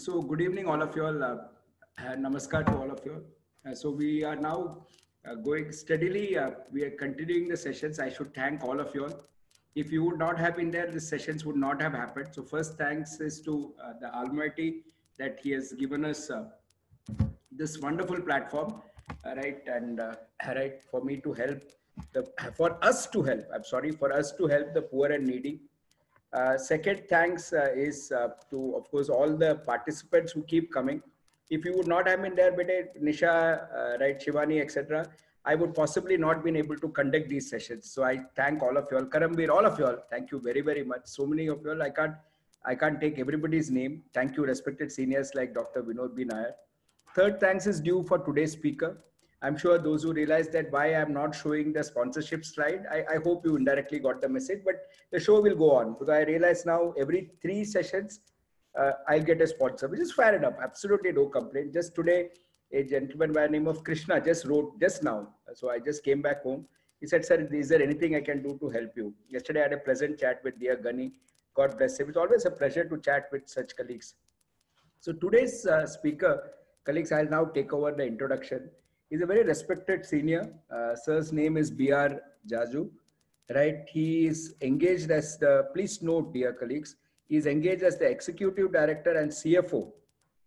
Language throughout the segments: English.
So good evening, all of you all. Namaskar to all of you all. So we are now going steadily. We are continuing the sessions. I should thank all of you all. If you would not have been there, the sessions would not have happened. So first thanks is to the Almighty that He has given us this wonderful platform, right? And right, for me to help for us to help. I'm sorry, for us to help the poor and needy. Second thanks is to, of course, all the participants who keep coming. If you would not have been there, Nisha, right, Shivani, etc., I would possibly not been able to conduct these sessions. So I thank all of you all. Karambir, all of you all. Thank you very, very much. So many of you all. I can't take everybody's name. Thank you, respected seniors like Dr. Vinod B. Nair. Third thanks is due for today's speaker. I'm sure those who realize that why I'm not showing the sponsorship slide, I hope you indirectly got the message, but the show will go on because I realize now every 3 sessions, I'll get a sponsor, which is fair enough. Absolutely no complaint. Just today, a gentleman by the name of Krishna just wrote just now. So I just came back home. He said, sir, is there anything I can do to help you? Yesterday, I had a pleasant chat with dear Gani. God bless him. It's always a pleasure to chat with such colleagues. So today's speaker, colleagues, I'll now take over the introduction. He's a very respected senior. Sir's name is B.R. Jaju, right? He is engaged as the, please note, dear colleagues, he is engaged as the Executive Director and CFO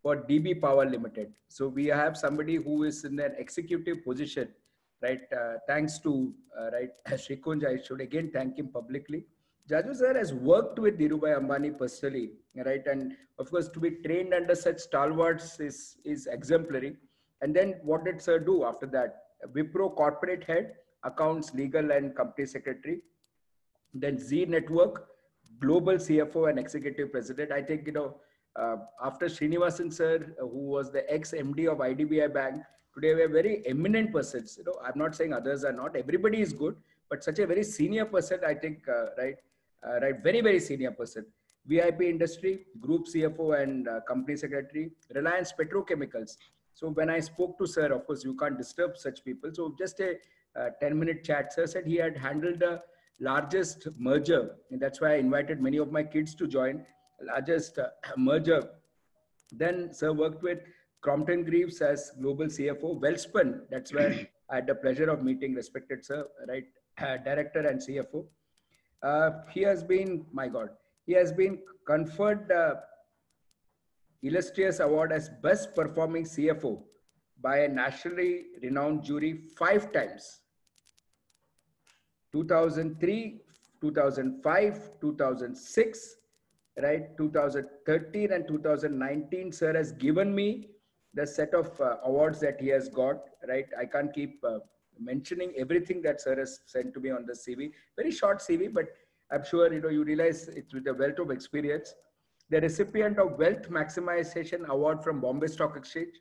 for DB Power Limited. So we have somebody who is in an executive position, right? Thanks to, right, Srikunj, I should again thank him publicly. Jaju sir has worked with Dhirubhai Ambani personally, right? And of course, to be trained under such stalwarts is exemplary. And then what did sir do after that? Wipro corporate head, accounts, legal and company secretary. Then Z Network, global CFO and executive president. I think, after Srinivasan sir, who was the ex-MD of IDBI Bank, today we are very eminent persons. I'm not saying others are not. Everybody is good, but such a very senior person, I think, right, very, very senior person. VIP Industry, Group CFO and Company Secretary, Reliance Petrochemicals. So when I spoke to sir, of course, you can't disturb such people. So just a 10-minute chat. Sir said he had handled the largest merger. And that's why I invited many of my kids to join. Largest merger. Then sir worked with Crompton Greaves as global CFO. Welspun, that's where I had the pleasure of meeting respected sir, right, director and CFO. He has been, my God, he has been conferred the illustrious award as best performing CFO by a nationally renowned jury 5 times. 2003, 2005, 2006, right, 2013 and 2019, sir has given me the set of awards that he has got, right? I can't keep mentioning everything that sir has sent to me on the CV. Very short CV, but I'm sure, you realize it's with a wealth of experience. The recipient of Wealth Maximization Award from Bombay Stock Exchange,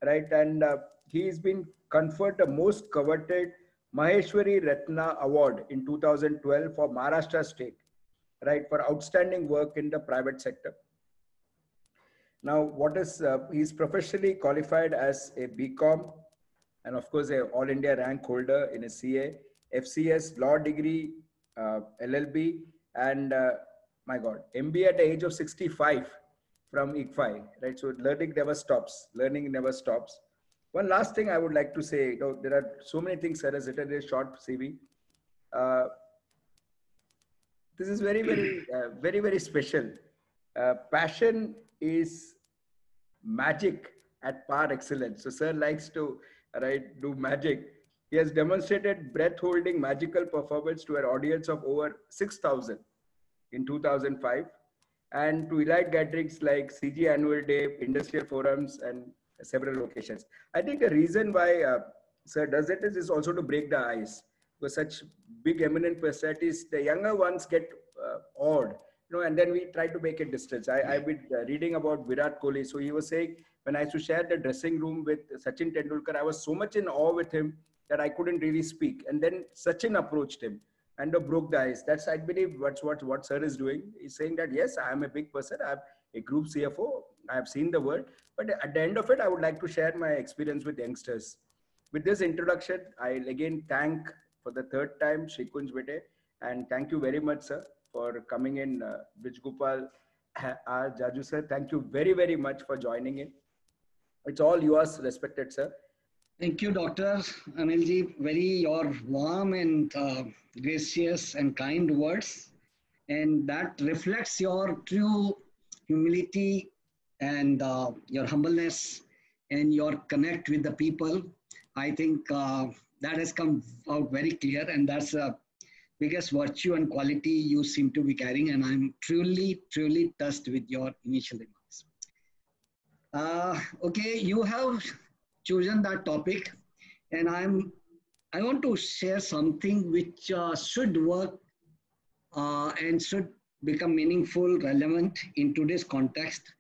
right? And he's been conferred the most coveted Maheshwari Ratna Award in 2012 for Maharashtra state, right, for outstanding work in the private sector. Now, he's professionally qualified as a BCom and of course a All India rank holder in a CA, FCS, law degree, LLB, and my God, MBA at the age of 65 from ICFI, right? So learning never stops. Learning never stops. One last thing I would like to say, there are so many things sir has written in a short CV. This is very, very, very, very special. Passion is magic at par excellence. So sir likes to, right, do magic. He has demonstrated breath-holding magical performance to an audience of over 6,000 in 2005 and to elite gatherings like CG Annual Day, industrial forums, and several locations. I think the reason why sir does it is also to break the ice. Because such big eminent personalities, the younger ones get awed, and then we try to make a distance. I've been reading about Virat Kohli. So he was saying, when I used to share the dressing room with Sachin Tendulkar, I was so much in awe with him that I couldn't really speak. And then Sachin approached him and broke the ice. That's, I believe, what sir is doing. He's saying that, yes, I am a big person. I have a group CFO. I have seen the world. But at the end of it, I would like to share my experience with youngsters. With this introduction, I'll again thank for the third time Srikunj Vite, and thank you very much, sir, for coming in, Vij Gopal, Jaju sir, thank you very, very much for joining in. It's all yours, respected sir. Thank you, Dr. Anilji. Very your warm and gracious and kind words. And that reflects your true humility and your humbleness and your connect with the people. I think that has come out very clear, and that's the biggest virtue and quality you seem to be carrying. And I'm truly, truly touched with your initial remarks. Okay, you have chosen that topic, and I want to share something which should work and should become meaningful, relevant in today's context,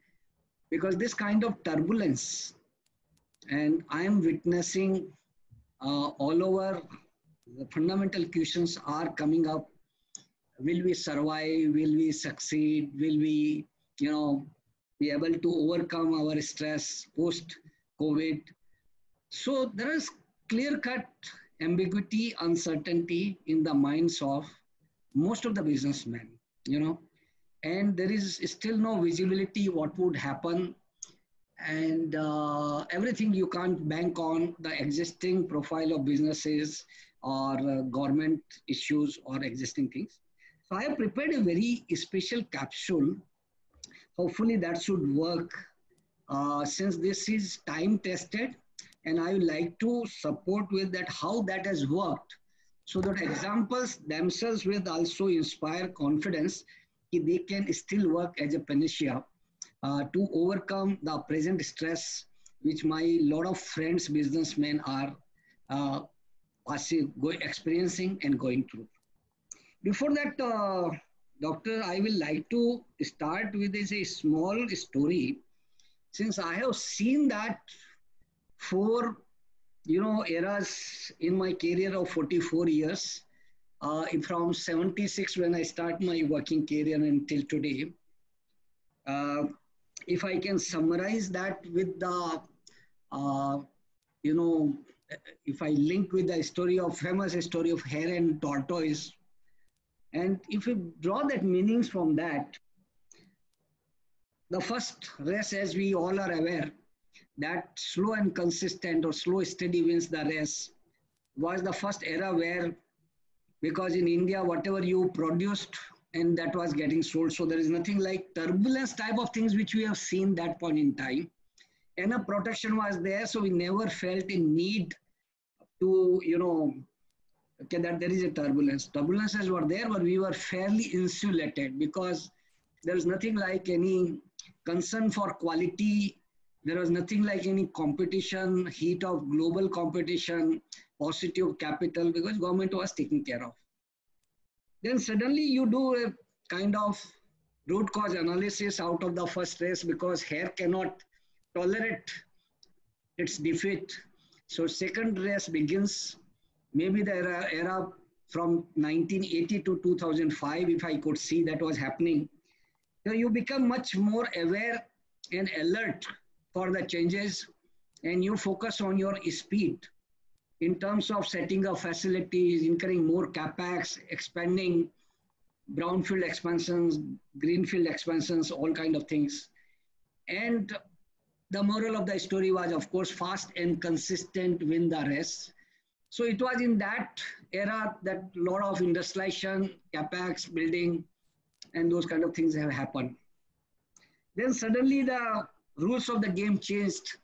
because this kind of turbulence, and I am witnessing all over, the fundamental questions are coming up. Will we survive? Will we succeed? Will we, be able to overcome our stress post-COVID? So there is clear-cut ambiguity, uncertainty in the minds of most of the businessmen, and there is still no visibility what would happen, and everything you can't bank on the existing profile of businesses or government issues or existing things. So I have prepared a very special capsule. Hopefully that should work since this is time tested, and I would like to support with that how that has worked, so that examples themselves will also inspire confidence if they can still work as a panacea to overcome the present stress which my lot of friends, businessmen are experiencing and going through. Before that, Doctor, I will like to start with a small story, since I have seen that four eras in my career of 44 years, from 76 when I start my working career until today. If I can summarize that with the, if I link with the famous story of hare and tortoise, and if you draw that meanings from that, the first race, as we all are aware, that slow and consistent or slow steady wins the race, was the first era where, because in India, whatever you produced and that was getting sold. So there is nothing like turbulence type of things which we have seen that point in time. And a protection was there. So we never felt a need to, okay, that there is a turbulence. Turbulences were there, but we were fairly insulated because there is nothing like any concern for quality. There was nothing like any competition, heat of global competition, paucity of capital, because government was taken care of. Then suddenly you do a kind of root cause analysis out of the first race, because hare cannot tolerate its defeat. So second race begins, maybe the era from 1980 to 2005, if I could see that was happening. So you become much more aware and alert for the changes, and you focus on your speed in terms of setting up facilities, incurring more capex, expanding brownfield expansions, greenfield expansions, all kind of things. And the moral of the story was, of course, fast and consistent win the race. So it was in that era that a lot of industrialization, capex, building, and those kind of things have happened. Then suddenly the rules of the game changed,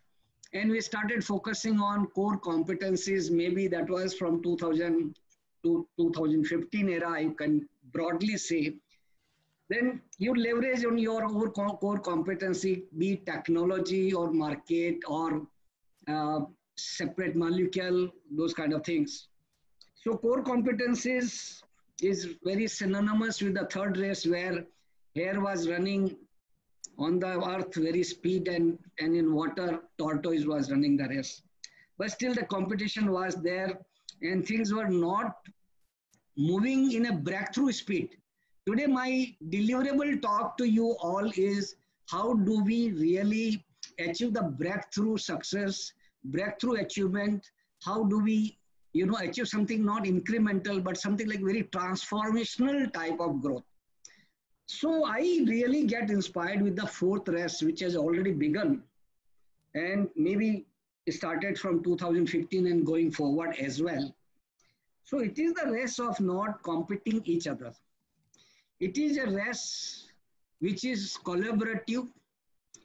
and we started focusing on core competencies. Maybe that was from 2000 to 2015 era, I can broadly say. Then you leverage on your core competency, be it technology or market or separate molecule, those kind of things. So core competencies is very synonymous with the third race, where hare was running on the earth very speed, and in water tortoise was running the race. But still the competition was there, and things were not moving in a breakthrough speed. Today my deliverable talk to you all is, how do we really achieve the breakthrough success, breakthrough achievement? How do we achieve something not incremental but something like very transformational type of growth? So I really get inspired with the fourth race, which has already begun and maybe started from 2015 and going forward as well. So it is the race of not competing each other. It is a race which is collaborative,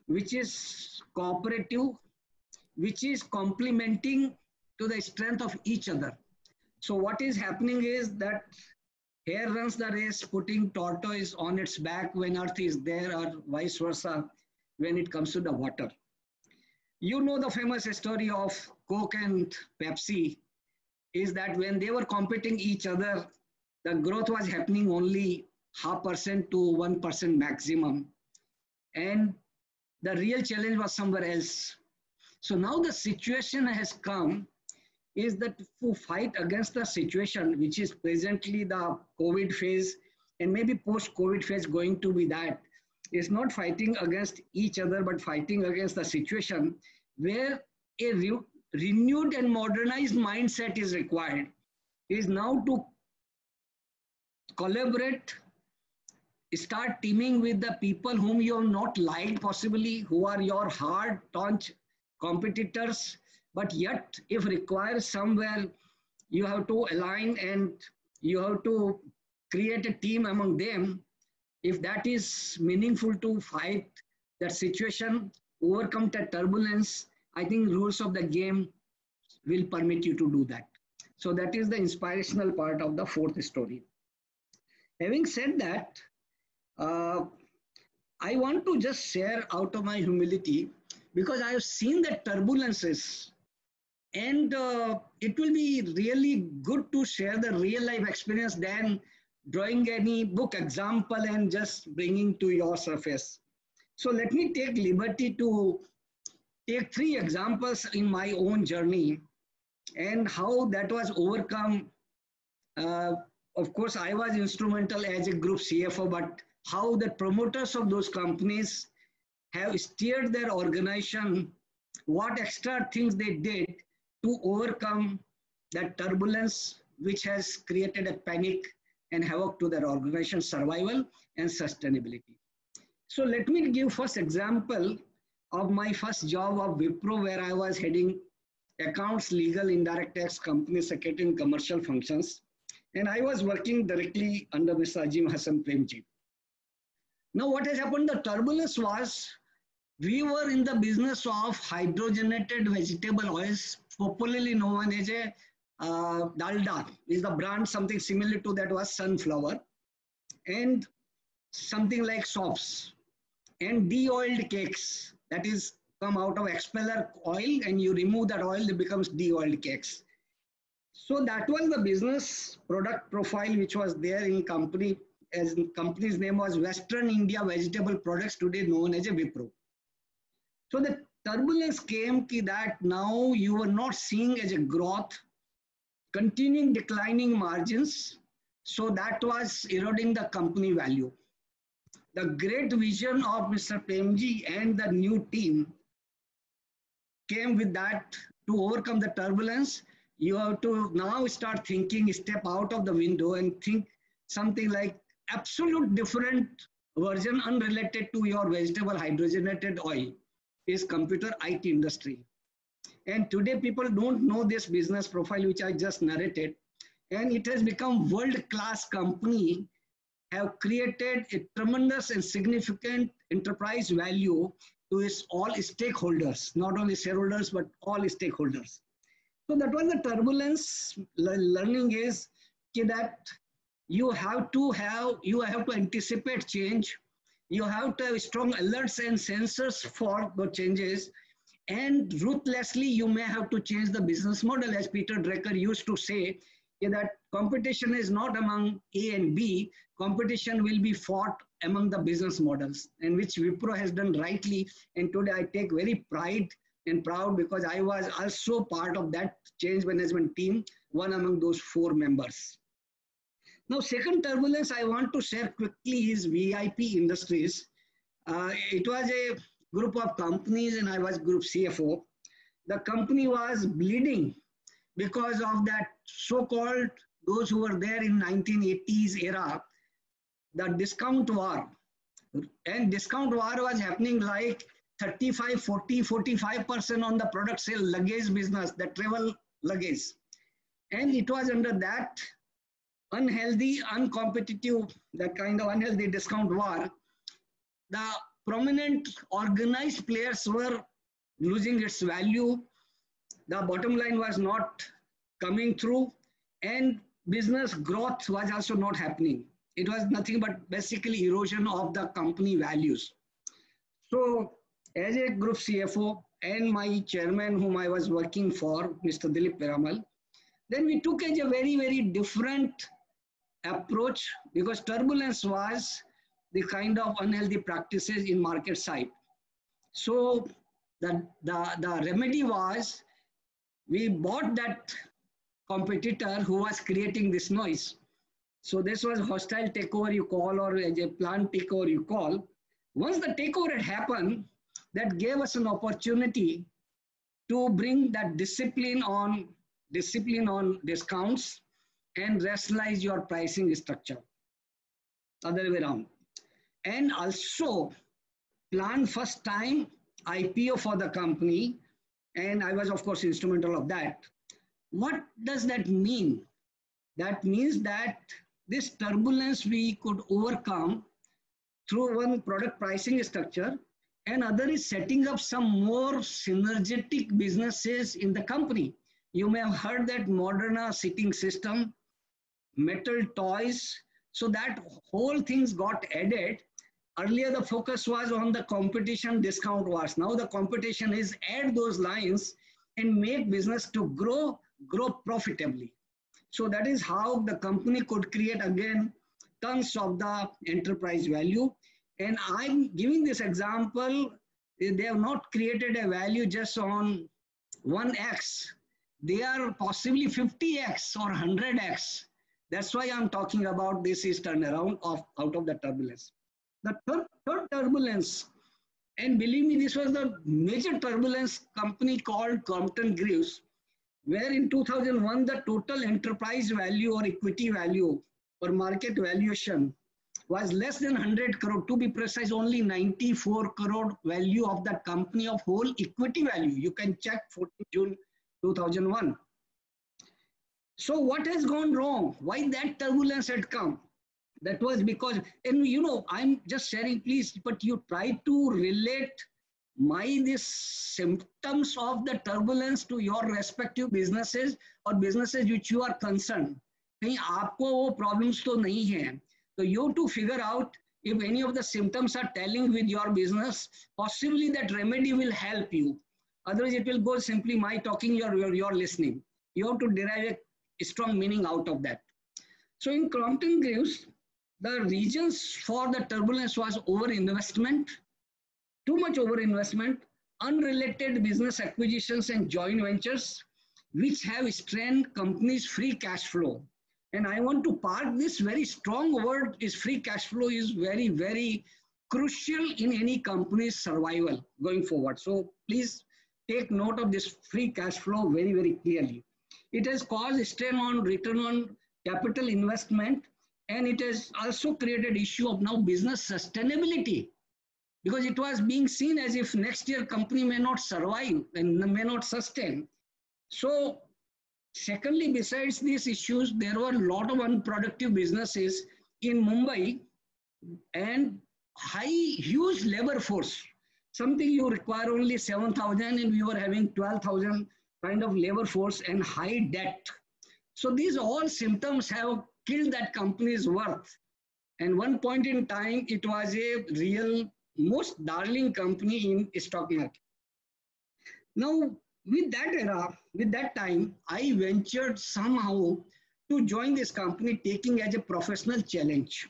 which is cooperative, which is complementing to the strength of each other. So what is happening is that hare runs the race, putting tortoise on its back when earth is there, or vice versa when it comes to the water. You know the famous story of Coke and Pepsi is that when they were competing each other, the growth was happening only 0.5% to 1% maximum. And the real challenge was somewhere else. So now the situation has come is that to fight against the situation, which is presently the COVID phase and maybe post-COVID phase going to be that, is not fighting against each other, but fighting against the situation where a renewed and modernized mindset is required, is now to collaborate, start teaming with the people whom you have not liked possibly, who are your hard, staunch competitors, but yet if required somewhere, you have to align and you have to create a team among them. If that is meaningful to fight that situation, overcome that turbulence, I think rules of the game will permit you to do that. So that is the inspirational part of the fourth story. Having said that, I want to just share out of my humility, because I have seen the turbulences, and it will be really good to share the real life experience than drawing any book example and just bringing to your surface. So let me take liberty to take 3 examples in my own journey and how that was overcome. Of course, I was instrumental as a group CFO, but how the promoters of those companies have steered their organization, what extra things they did to overcome that turbulence, which has created a panic and havoc to their organization survival and sustainability. So let me give first example of my first job of Wipro, where I was heading accounts, legal, indirect tax, company secretary and commercial functions. And I was working directly under Mr. Azim Hassan Premji. Now what has happened, the turbulence was, we were in the business of hydrogenated vegetable oils, popularly known as a Dalda, is the brand, something similar to that was sunflower, and something like soaps, and de-oiled cakes, that is come out of expeller oil, and you remove that oil, it becomes de-oiled cakes. So that was the business product profile which was there in company, as company's name was Western India Vegetable Products, today known as a Wipro. So the turbulence came that now you were not seeing as a growth, continuing declining margins. So that was eroding the company value. The great vision of Mr. Premji and the new team came with that to overcome the turbulence. You have to now start thinking, step out of the window and think something like absolute different version unrelated to your vegetable hydrogenated oil is computer IT industry. And today people don't know this business profile which I just narrated, and it has become world-class company, have created a tremendous and significant enterprise value to its all stakeholders, not only shareholders, but all stakeholders. So that was the turbulence. Learning is that you have to anticipate change. You have to have strong alerts and sensors for the changes, and ruthlessly you may have to change the business model, as Peter Drucker used to say, that competition is not among A and B, competition will be fought among the business models, and which Wipro has done rightly. And today I take very pride and proud because I was also part of that change management team, one among those 4 members. Now, second turbulence I want to share quickly is VIP Industries. It was a group of companies and I was group CFO. The company was bleeding because of that so-called, those who were there in 1980s era, the discount war. And discount war was happening like 35, 40, 45% on the product sale luggage business, the travel luggage. And it was under that unhealthy, uncompetitive, that kind of unhealthy discount war. The prominent organized players were losing its value. The bottom line was not coming through, and business growth was also not happening. It was nothing but basically erosion of the company values. So as a group CFO and my chairman whom I was working for, Mr. Dilip Piramal, then we took a very, very different approach, because turbulence was the kind of unhealthy practices in market side. So the remedy was, we bought that competitor who was creating this noise. So this was hostile takeover you call, or as a planned takeover you call. Once the takeover had happened, that gave us an opportunity to bring that discipline on discounts and rationalize your pricing structure, other way around. And also plan first time IPO for the company, and I was of course instrumental of that. What does that mean? That means that this turbulence we could overcome through one, product pricing structure, and other is setting up some more synergetic businesses in the company. You may have heard that Moderna seating system, metal toys, so that whole things got added. Earlier the focus was on the competition discount wars. Now the competition is add those lines and make business to grow profitably. So that is how the company could create again tons of the enterprise value. And I'm giving this example, they have not created a value just on 1x. They are possibly 50x or 100x. That's why I'm talking about this is turnaround out of the turbulence. The third turbulence, and believe me, this was the major turbulence, company called Crompton Greaves, where in 2001, the total enterprise value or equity value or market valuation was less than 100 crore. To be precise, only 94 crore value of the company of whole equity value. You can check 14 June 2001. So what has gone wrong? Why that turbulence had come? That was because, and you know, I'm just sharing, please, but you try to relate these symptoms of the turbulence to your respective businesses or businesses which you are concerned. कहीं आपको वो problems तो नहीं है. So you have to figure out if any of the symptoms are telling with your business, possibly that remedy will help you. Otherwise, it will go simply my talking, you're listening. You have to derive a strong meaning out of that. So in Crompton Greaves, the reasons for the turbulence was overinvestment, too much overinvestment, unrelated business acquisitions and joint ventures, which have strained companies' free cash flow. And I want to park this very strong word is free cash flow is very, very crucial in any company's survival going forward. So please take note of this free cash flow very, very clearly. It has caused strain on return on capital investment, and it has also created issue of now business sustainability, because it was being seen as if next year company may not survive and may not sustain. So secondly, besides these issues, there were a lot of unproductive businesses in Mumbai and huge labor force. Something you require only 7,000 and we were having 12,000 kind of labor force and high debt. So these all symptoms have killed that company's worth. And one point in time, it was a real most darling company in stock market. Now, with that era, with that time, I ventured somehow to join this company, taking as a professional challenge,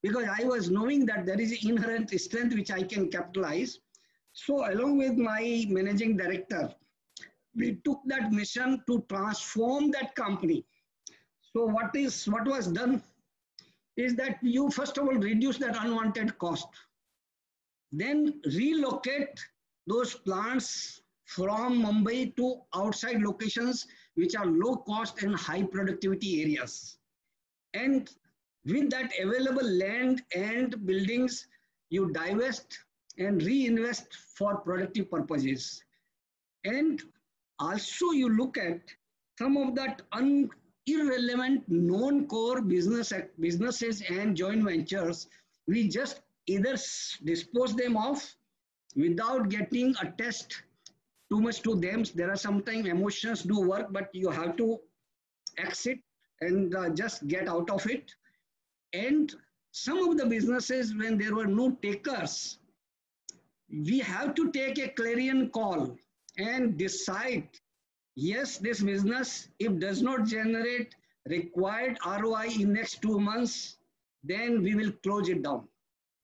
because I was knowing that there is inherent strength which I can capitalize. So along with my managing director, we took that mission to transform that company. So what was done is that you first of all reduce that unwanted cost, then relocate those plants from Mumbai to outside locations which are low cost and high productivity areas. And With that available land and buildings, you divest and reinvest for productive purposes. And also you look at some of that irrelevant non-core businesses and joint ventures. We just either dispose them off without getting attached too much to them. There are sometimes emotions do work, but you have to exit and just get out of it. And some of the businesses, when there were no takers, we have to take a clarion call and decide, yes, this business, if does not generate required ROI in next 2 months, then we will close it down.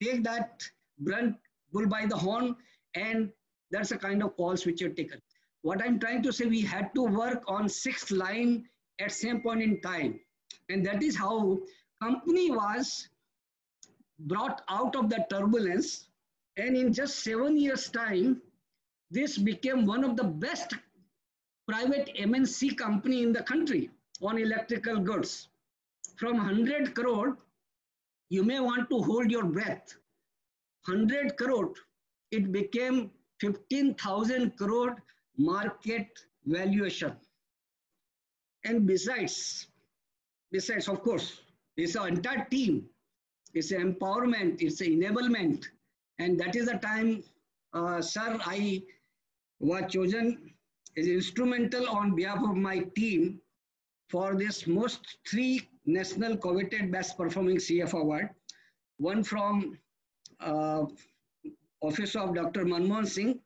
Take that brunt bull by the horn, and that's the kind of calls which are taken. What I'm trying to say, we had to work on sixth line at same point in time. And that is how company was brought out of the turbulence. And in just 7 years' time, this became one of the best private MNC company in the country on electrical goods. From 100 crore, you may want to hold your breath. 100 crore, it became 15,000 crore market valuation. And besides, of course, it's an entire team. It's an empowerment, it's an enablement. And that is the time, sir, I was chosen as instrumental on behalf of my team for this most 3 national coveted best performing CF award. One from Office of Dr. Manmohan Singh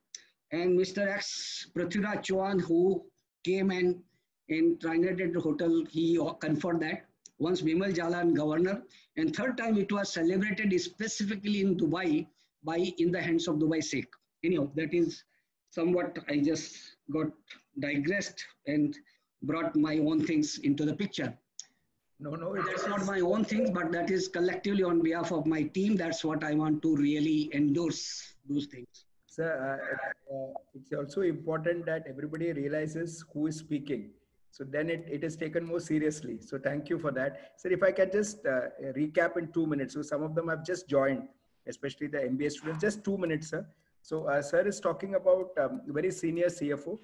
and Mr. X Prithviraj Chauhan, who came and in Trinidad Hotel, he conferred that. Once Bimal Jalan, governor, and third time it was celebrated specifically in Dubai in the hands of Dubai Sheikh. Anyhow, that is somewhat I just got digressed and brought my own things into the picture. No, that's not my own things, but that is collectively on behalf of my team. That's what I want to really endorse those things. Sir, it's also important that everybody realizes who is speaking. So then it is taken more seriously. So thank you for that. Sir, if I can just recap in 2 minutes. So some of them have just joined, especially the MBA students, just 2 minutes, sir. So sir is talking about very senior CFO,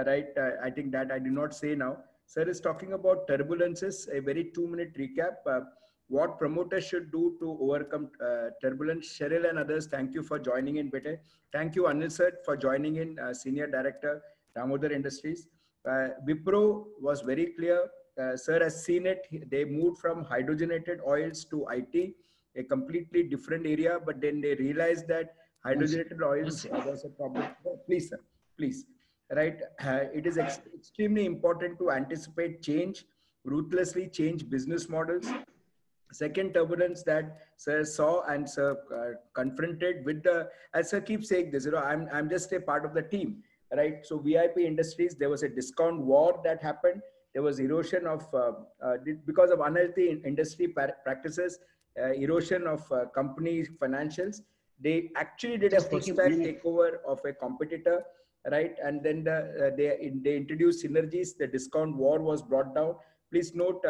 right? I think that I did not say now. Sir is talking about turbulences, a very 2-minute recap. What promoters should do to overcome turbulence. Cheryl and others, thank you for joining in, Bete. Thank you, Anil sir, for joining in, Senior Director, Damodar Industries. Wipro was very clear. Sir has seen it. They moved from hydrogenated oils to IT, a completely different area, but then they realized that hydrogenated oils was a problem. Please, sir, please. Right? It is extremely important to anticipate change, ruthlessly change business models. Second turbulence that sir saw and sir confronted with the, as sir keeps saying this, I'm just a part of the team, right? So VIP Industries, there was a discount war that happened. There was erosion of, because of unhealthy industry practices, erosion of company financials. They actually did Just a hostile takeover of a competitor, right? And then they introduced synergies. The discount war was brought down. Please note,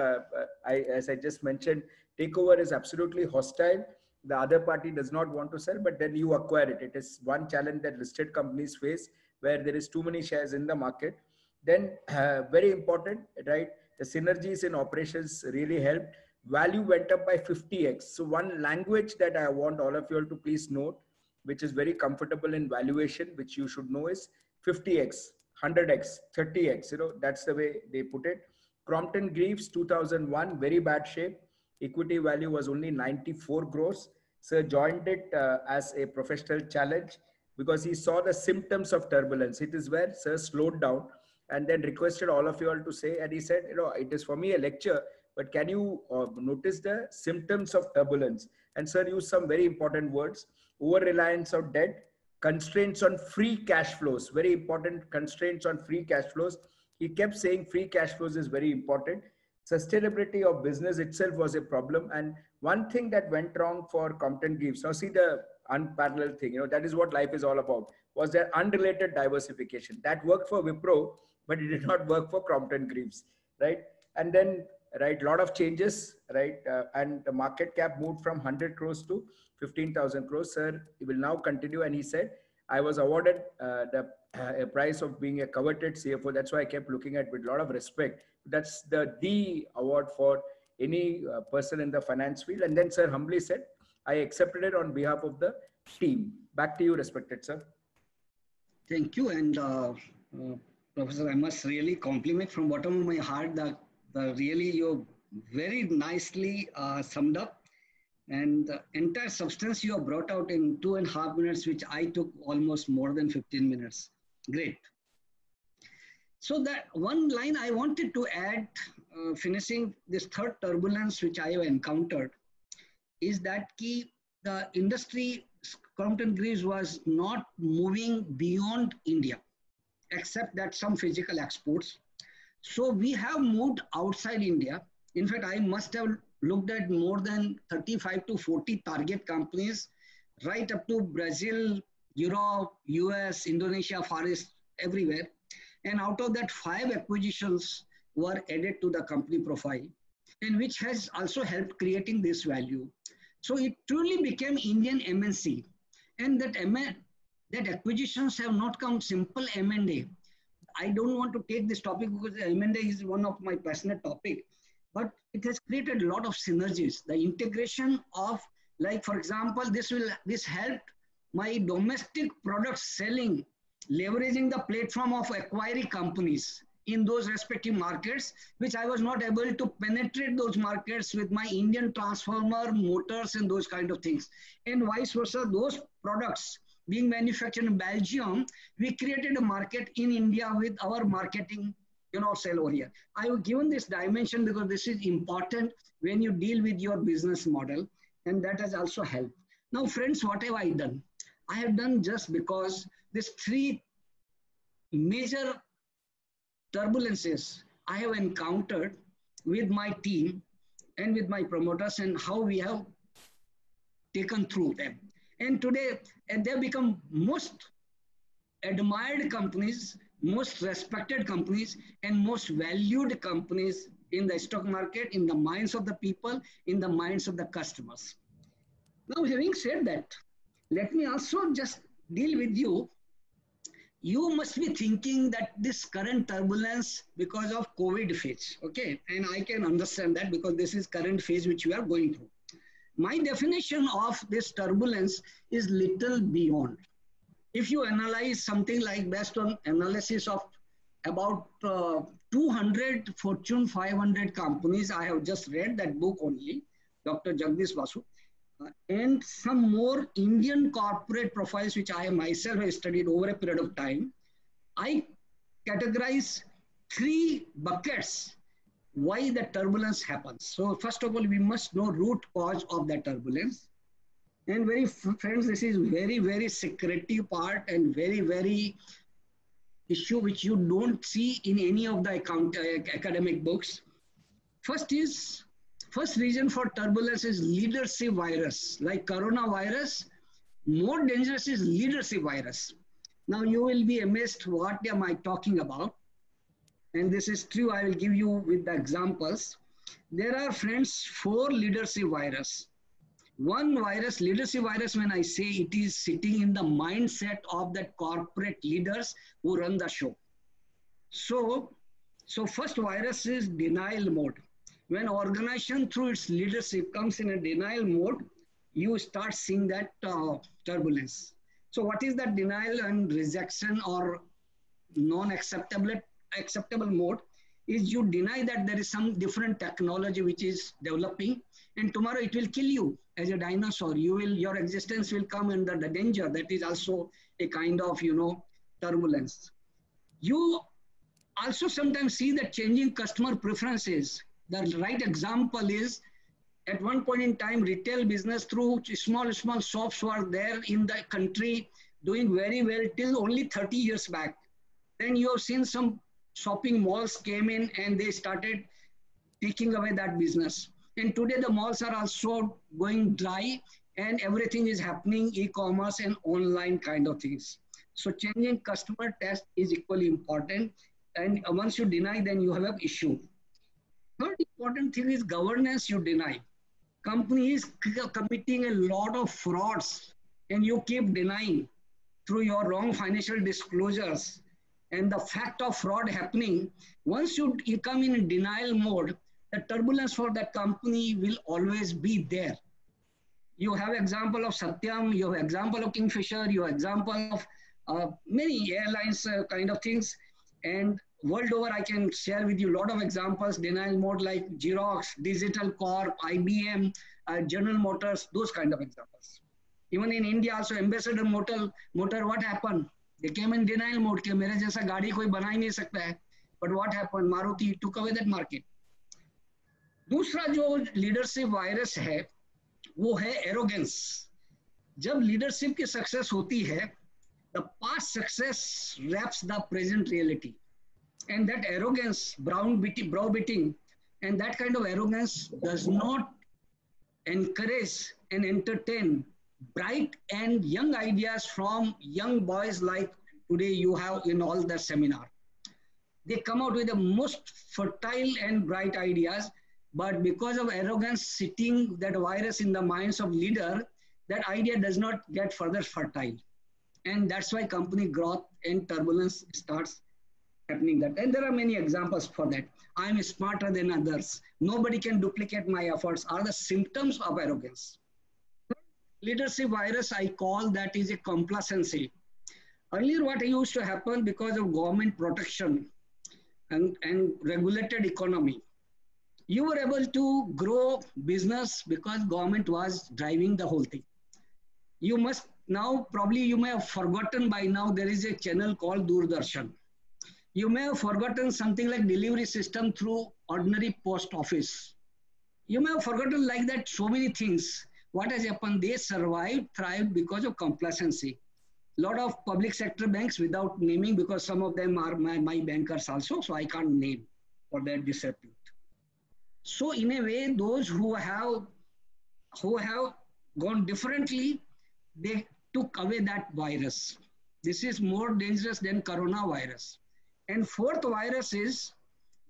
as I just mentioned, takeover is absolutely hostile. The other party does not want to sell, but then you acquire it. It is one challenge that listed companies face, where there is too many shares in the market. Then very important, right? The synergies in operations really helped. Value went up by 50x. So one language that I want all of you all to please note, which is very comfortable in valuation, which you should know, is 50x, 100x, 30x. That's the way they put it. Crompton Greaves 2001, very bad shape. Equity value was only 94 crores. Sir joined it as a professional challenge because he saw the symptoms of turbulence. It is where Sir slowed down and then requested all of you all to say, and he said, it is for me a lecture, but can you notice the symptoms of turbulence? And Sir used some very important words: over-reliance on debt, constraints on free cash flows, very important constraints on free cash flows. He kept saying free cash flows is very important. Sustainability of business itself was a problem. And one thing that went wrong for Crompton Greaves, now see the unparalleled thing, that is what life is all about, was their unrelated diversification. That worked for Wipro, but it did not work for Crompton Greaves, right? And then right? A lot of changes, right? And the market cap moved from 100 crores to 15,000 crores. Sir, he will now continue. And he said, I was awarded the a prize of being a coveted CFO. That's why I kept looking at with a lot of respect. That's the award for any person in the finance field. And then sir humbly said, I accepted it on behalf of the team. Back to you, respected sir. Thank you. And Professor, I must really compliment from bottom of my heart that really you very nicely summed up. And the entire substance you have brought out in 2.5 minutes, which I took almost more than 15 minutes. Great. So that one line I wanted to add, finishing this third turbulence which I have encountered, is that the industry, Crompton Greaves was not moving beyond India, except that some physical exports. So we have moved outside India. In fact, I must have looked at more than 35 to 40 target companies, right up to Brazil, Europe, US, Indonesia, Far East, everywhere. And out of that, 5 acquisitions were added to the company profile, and which has also helped creating this value. So it truly became Indian MNC. And that acquisitions have not come simple M&A. I don't want to take this topic because M&A is one of my passionate topic, but it has created a lot of synergies. The integration of, like for example, this helped my domestic product selling, leveraging the platform of acquiring companies in those respective markets, which I was not able to penetrate those markets with my Indian transformer, motors, and those kind of things. And vice versa, those products being manufactured in Belgium, we created a market in India with our marketing, sell over here. I have given this dimension because this is important when you deal with your business model, and that has also helped. Now, friends, what have I done? I have done just because these 3 major turbulences I have encountered with my team and with my promoters, and how we have taken through them. And today, they have become most admired companies, most respected companies, and most valued companies in the stock market, in the minds of the people, in the minds of the customers. Now, having said that, let me also just deal with you. You must be thinking that this current turbulence because of COVID phase, okay? And I can understand that because this is current phase which we are going through. My definition of this turbulence is little beyond. If you analyze something like based on analysis of about 200 Fortune 500 companies, I have just read that book only, Dr. Jagdish Basu, and some more Indian corporate profiles, which I myself have studied over a period of time, I categorize 3 buckets why the turbulence happens. So first of all, we must know root cause of the turbulence. And friends, this is very, very secretive part and very, very issue which you don't see in any of the academic books. First reason for turbulence is leadership virus. Like coronavirus, more dangerous is leadership virus. Now you will be amazed, what am I talking about? And this is true, I will give you with the examples. There are, friends, 4 leadership virus. One virus, leadership virus, when I say it is sitting in the mindset of the corporate leaders who run the show. So first virus is denial mode. When organization through its leadership comes in a denial mode, you start seeing that turbulence. So what is that denial and rejection or acceptable mode? Is you deny that there is some different technology which is developing, and tomorrow it will kill you as a dinosaur. Your existence will come under the danger. That is also a kind of, turbulence. You also sometimes see that changing customer preferences. The right example is, at one point in time, retail business through small shops were there in the country doing very well till only 30 years back. Then you have seen some shopping malls came in and they started taking away that business. And today the malls are also going dry and everything is happening e-commerce and online kind of things. So changing customer test is equally important. And once you deny, then you have an issue. Third important thing is governance you deny. Companies committing a lot of frauds and you keep denying through your wrong financial disclosures and the fact of fraud happening. Once you come in denial mode, the turbulence for that company will always be there. You have example of Satyam, you have example of Kingfisher, you have example of many airlines kind of things. And world over, I can share with you a lot of examples, denial mode like Xerox, Digital Corp, IBM, General Motors, those kind of examples. Even in India also, Ambassador Motor, what happened? They came in denial mode कि मेरे जैसा गाड़ी कोई बना ही नहीं सकता है. But what happened? Maruti took away that market. दूसरा जो leadership virus है, वो है arrogance. जब leadership की success होती है, the past success wraps the present reality. And that arrogance, browbeating, and that kind of arrogance does not encourage and entertain bright and young ideas from young boys like today you have in all the seminar. They come out with the most fertile and bright ideas, but because of arrogance sitting that virus in the minds of leader, that idea does not get further fertile. And that's why company growth and turbulence starts happening that. And there are many examples for that. I'm smarter than others. Nobody can duplicate my efforts are the symptoms of arrogance. Leadership virus, I call that is a complacency. Earlier, what used to happen because of government protection and regulated economy, you were able to grow business because government was driving the whole thing. You must now, probably you may have forgotten by now, there is a channel called Doordarshan. You may have forgotten something like delivery system through ordinary post office. You may have forgotten like that so many things. What has happened? They survived, thrived because of complacency. A lot of public sector banks without naming, because some of them are my bankers also, so I can't name for their disrepute. So in a way, those who have gone differently, they took away that virus. This is more dangerous than coronavirus. And fourth virus is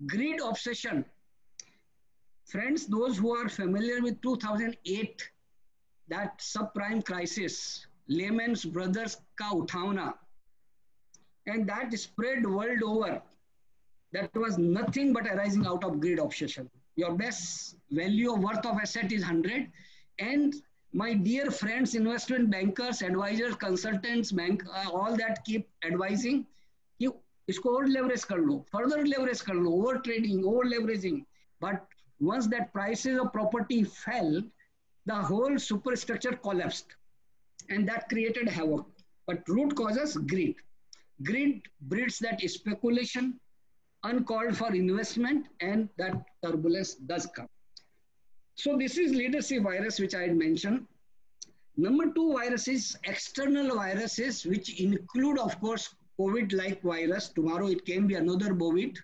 greed obsession. Friends, those who are familiar with 2008, that subprime crisis, Lehman Brothers ka uthauna, and that spread world over. That was nothing but arising out of greed obsession. Your best value of worth of asset is 100, and my dear friends, investment bankers, advisors, consultants, all that keep advising, you isko over leverage kar lo, further leverage kar lo, over trading, over leveraging. But once that prices of property fell, the whole superstructure collapsed, and that created havoc. But root causes greed. Greed breeds that speculation, uncalled for investment, and that turbulence does come. So this is leadership virus, which I had mentioned. Number two virus is external viruses, which include, of course, COVID-like virus. Tomorrow it can be another COVID.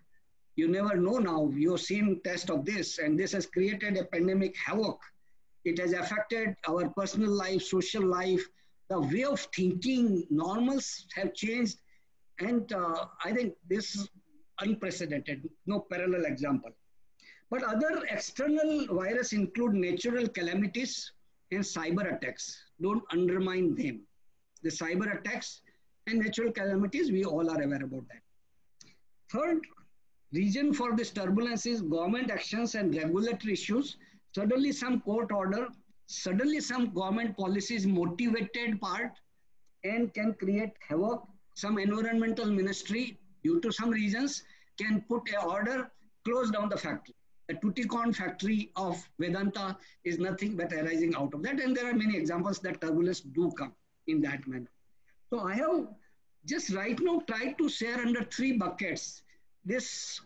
You never know now. You've seen test of this, and this has created a pandemic havoc. It has affected our personal life, social life, the way of thinking, normals have changed. And I think this is unprecedented, no parallel example. But other external viruses include natural calamities and cyber attacks. Don't undermine them. The cyber attacks and natural calamities, we all are aware about that. Third reason for this turbulence is government actions and regulatory issues. Suddenly some court order, suddenly some government policies motivated part and can create havoc. Some environmental ministry, due to some reasons, can put an order, close down the factory. The Tuticorin factory of Vedanta is nothing but arising out of that. And there are many examples that turbulence do come in that manner. So I have just right now tried to share under three buckets this,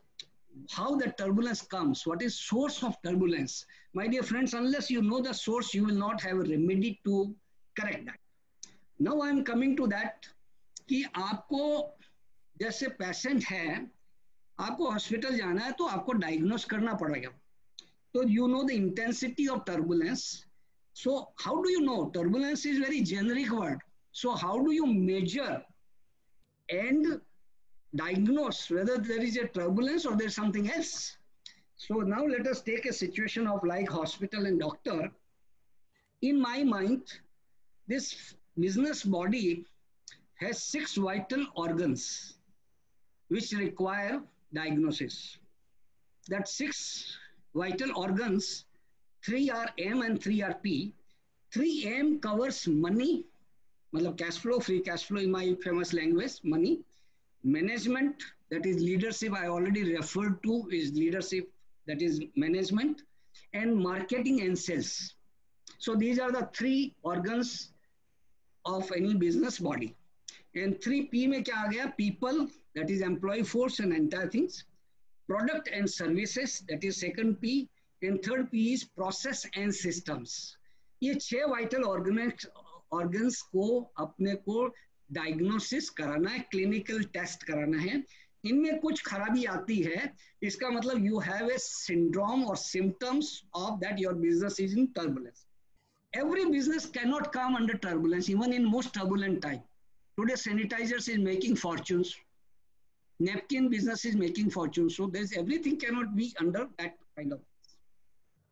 how the turbulence comes, what is source of turbulence. My dear friends, unless you know the source, you will not have a remedy to correct that. Now I am coming to that कि आपको जैसे patient है, आपको hospital जाना है तो आपको diagnose करना पड़ेगा. So you know the intensity of turbulence. So how do you know? Turbulence is very generic word. So how do you measure and diagnose whether there is a turbulence or there is something else? So now let us take a situation of like hospital and doctor. In my mind, this business body has 6 vital organs which require diagnosis. That 6 vital organs, 3 are M and 3 are P. 3M covers money, matlab cash flow, free cash flow in my famous language, money. Management, that is leadership, I already referred to is leadership, that is management, and marketing and sales. So these are the 3 organs of any business body. And 3P में क्या आ गया? People, that is employee force and entire things. Product and services, that is second P. And third P is process and systems. ये 6 vital organs को अपने को diagnosis कराना है, clinical test कराना है. इनमें कुछ खराबी आती है, इसका मतलब यू हैव ए सिंड्रोम और symptoms of that your business is in turbulence. Every business cannot come under turbulence, even in most turbulent time. Today, sanitizers is making fortunes. Napkin business is making fortunes. So there's everything cannot be under that kind of.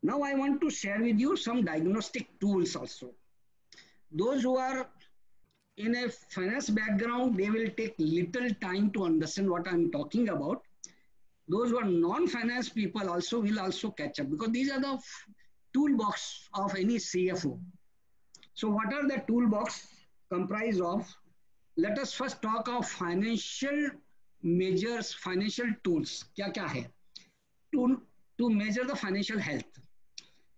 Now I want to share with you some diagnostic tools also. Those who are in a finance background, they will take little time to understand what I'm talking about. Those who are non-finance people also will also catch up, because these are the toolbox of any CFO. So what are the toolbox comprised of? Let us first talk of financial measures, financial tools. क्या क्या है to measure the financial health?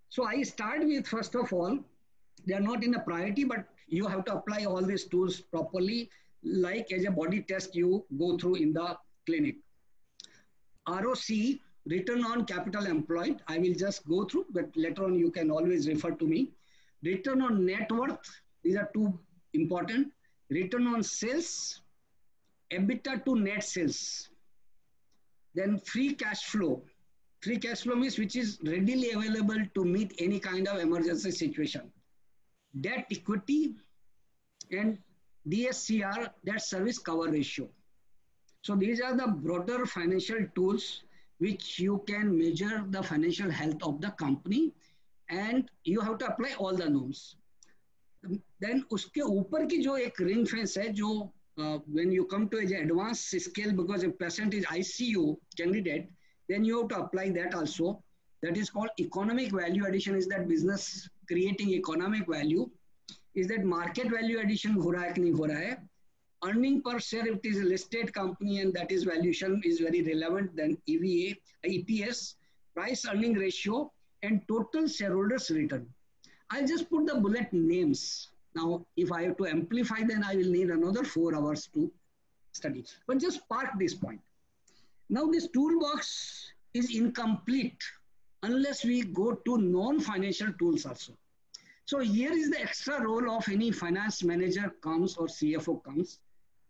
So I start with, first of all, they are not in a priority, but you have to apply all these tools properly, like as a body test you go through in the clinic. ROC, return on capital employed, I will just go through, but later on you can always refer to me. Return on net worth, these are 2 important. Return on sales, EBITDA to net sales. Then free cash flow. Free cash flow means which is readily available to meet any kind of emergency situation. Debt equity, and DSCR, debt service cover ratio. So these are the broader financial tools which you can measure the financial health of the company, and you have to apply all the norms. Then उसके ऊपर की जो एक ring fence है, जो when you come to an advanced scale, because a patient is ICU candidate, then you have to apply that also. That is called economic value addition. Is that business creating economic value? Is that market value addition हो रहा है कि नहीं हो रहा है? Earning per share, if it is a listed company and that is valuation is very relevant, then EVA, EPS, price earning ratio, and total shareholders return. I'll just put the bullet names. Now, if I have to amplify, then I will need another 4 hours to study. But just park this point. Now, this toolbox is incomplete unless we go to non-financial tools also. So here is the extra role of any finance manager comes or CFO comes.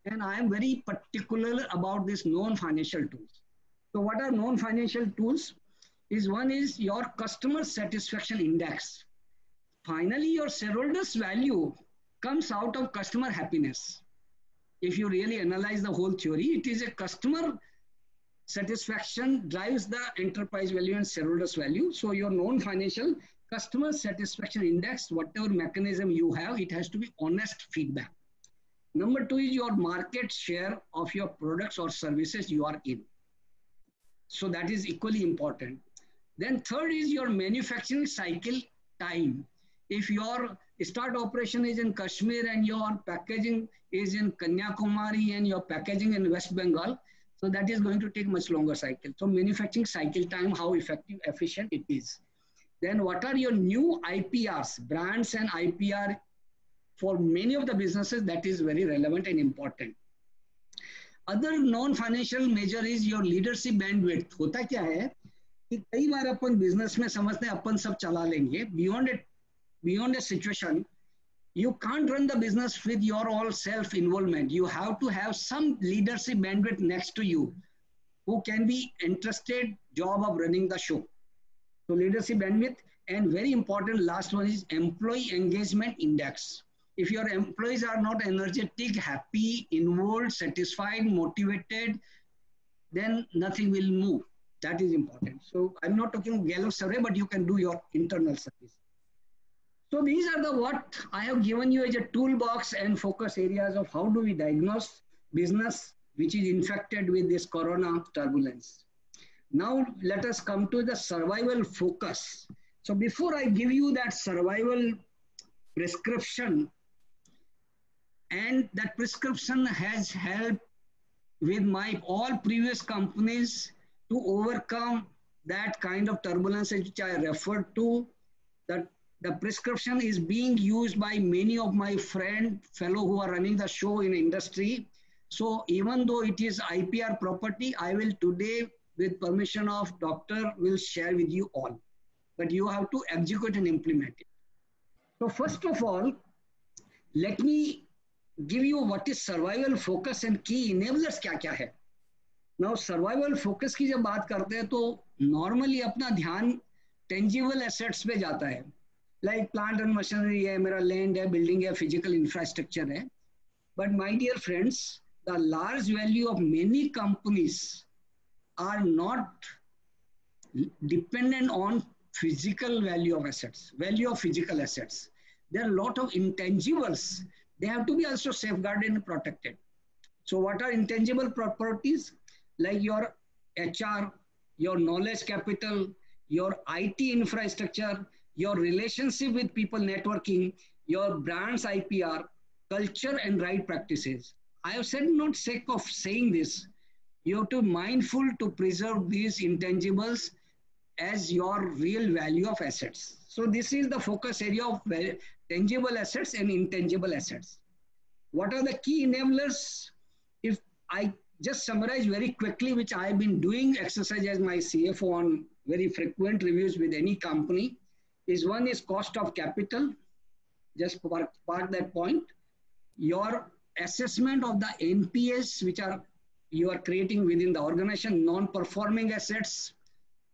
And I am very particular about this non-financial tools. So what are non-financial tools? One is your customer satisfaction index. Finally, your shareholders value comes out of customer happiness. If you really analyze the whole theory, it is a customer satisfaction drives the enterprise value and shareholders value. So your non-financial customer satisfaction index, whatever mechanism you have, it has to be honest feedback. Number 2 is your market share of your products or services you are in. So that is equally important. Then third is your manufacturing cycle time. If your start operation is in Kashmir and your packaging is in Kanyakumari and your packaging in West Bengal, so that is going to take much longer cycle. So manufacturing cycle time, how effective, efficient it is. Then what are your new IPRs, brands and IPR for many of the businesses, that is very relevant and important. Other non-financial measure is your leadership bandwidth. होता क्या है कि कई बार अपन business में समझते हैं अपन सब चला लेंगे, beyond a situation, you can't run the business with your all self-involvement. You have to have some leadership bandwidth next to you who can be interested job of running the show. So leadership bandwidth, and very important last one is employee engagement index. If your employees are not energetic, happy, involved, satisfied, motivated, then nothing will move. That is important. So I'm not talking Gallup survey, but you can do your internal surveys. So these are the what I have given you as a toolbox and focus areas of how do we diagnose business which is infected with this corona turbulence. Now let us come to the survival focus. So before I give you that survival prescription, and that prescription has helped with my all previous companies to overcome that kind of turbulence which I referred to, that the prescription is being used by many of my fellow who are running the show in industry. So even though it is IPR property, I will today, with permission of doctor, will share with you all. But you have to execute and implement it. So first of all, let me give you what is survival focus and key enablers क्या है. Now survival focus की जब बात करते हैं तो normally अपना ध्यान tangible assets पे जाता है. Like plant and machinery है, मेरा land है, building है, physical infrastructure है. But my dear friends, the large value of many companies are not dependent on physical value of assets, value of physical assets. There are a lot of intangibles. They have to be also safeguarded and protected. So what are intangible properties? Like your HR, your knowledge capital, your IT infrastructure, your relationship with people networking, your brand's IPR, culture and right practices. I have said not sake of saying this, you have to be mindful to preserve these intangibles as your real value of assets. So this is the focus area of tangible assets and intangible assets. What are the key enablers? If I just summarize very quickly, which I have been doing exercise as my CFO on very frequent reviews with any company, is one is cost of capital. Just park that point. Your assessment of the NPS, which are you are creating within the organization, non-performing assets,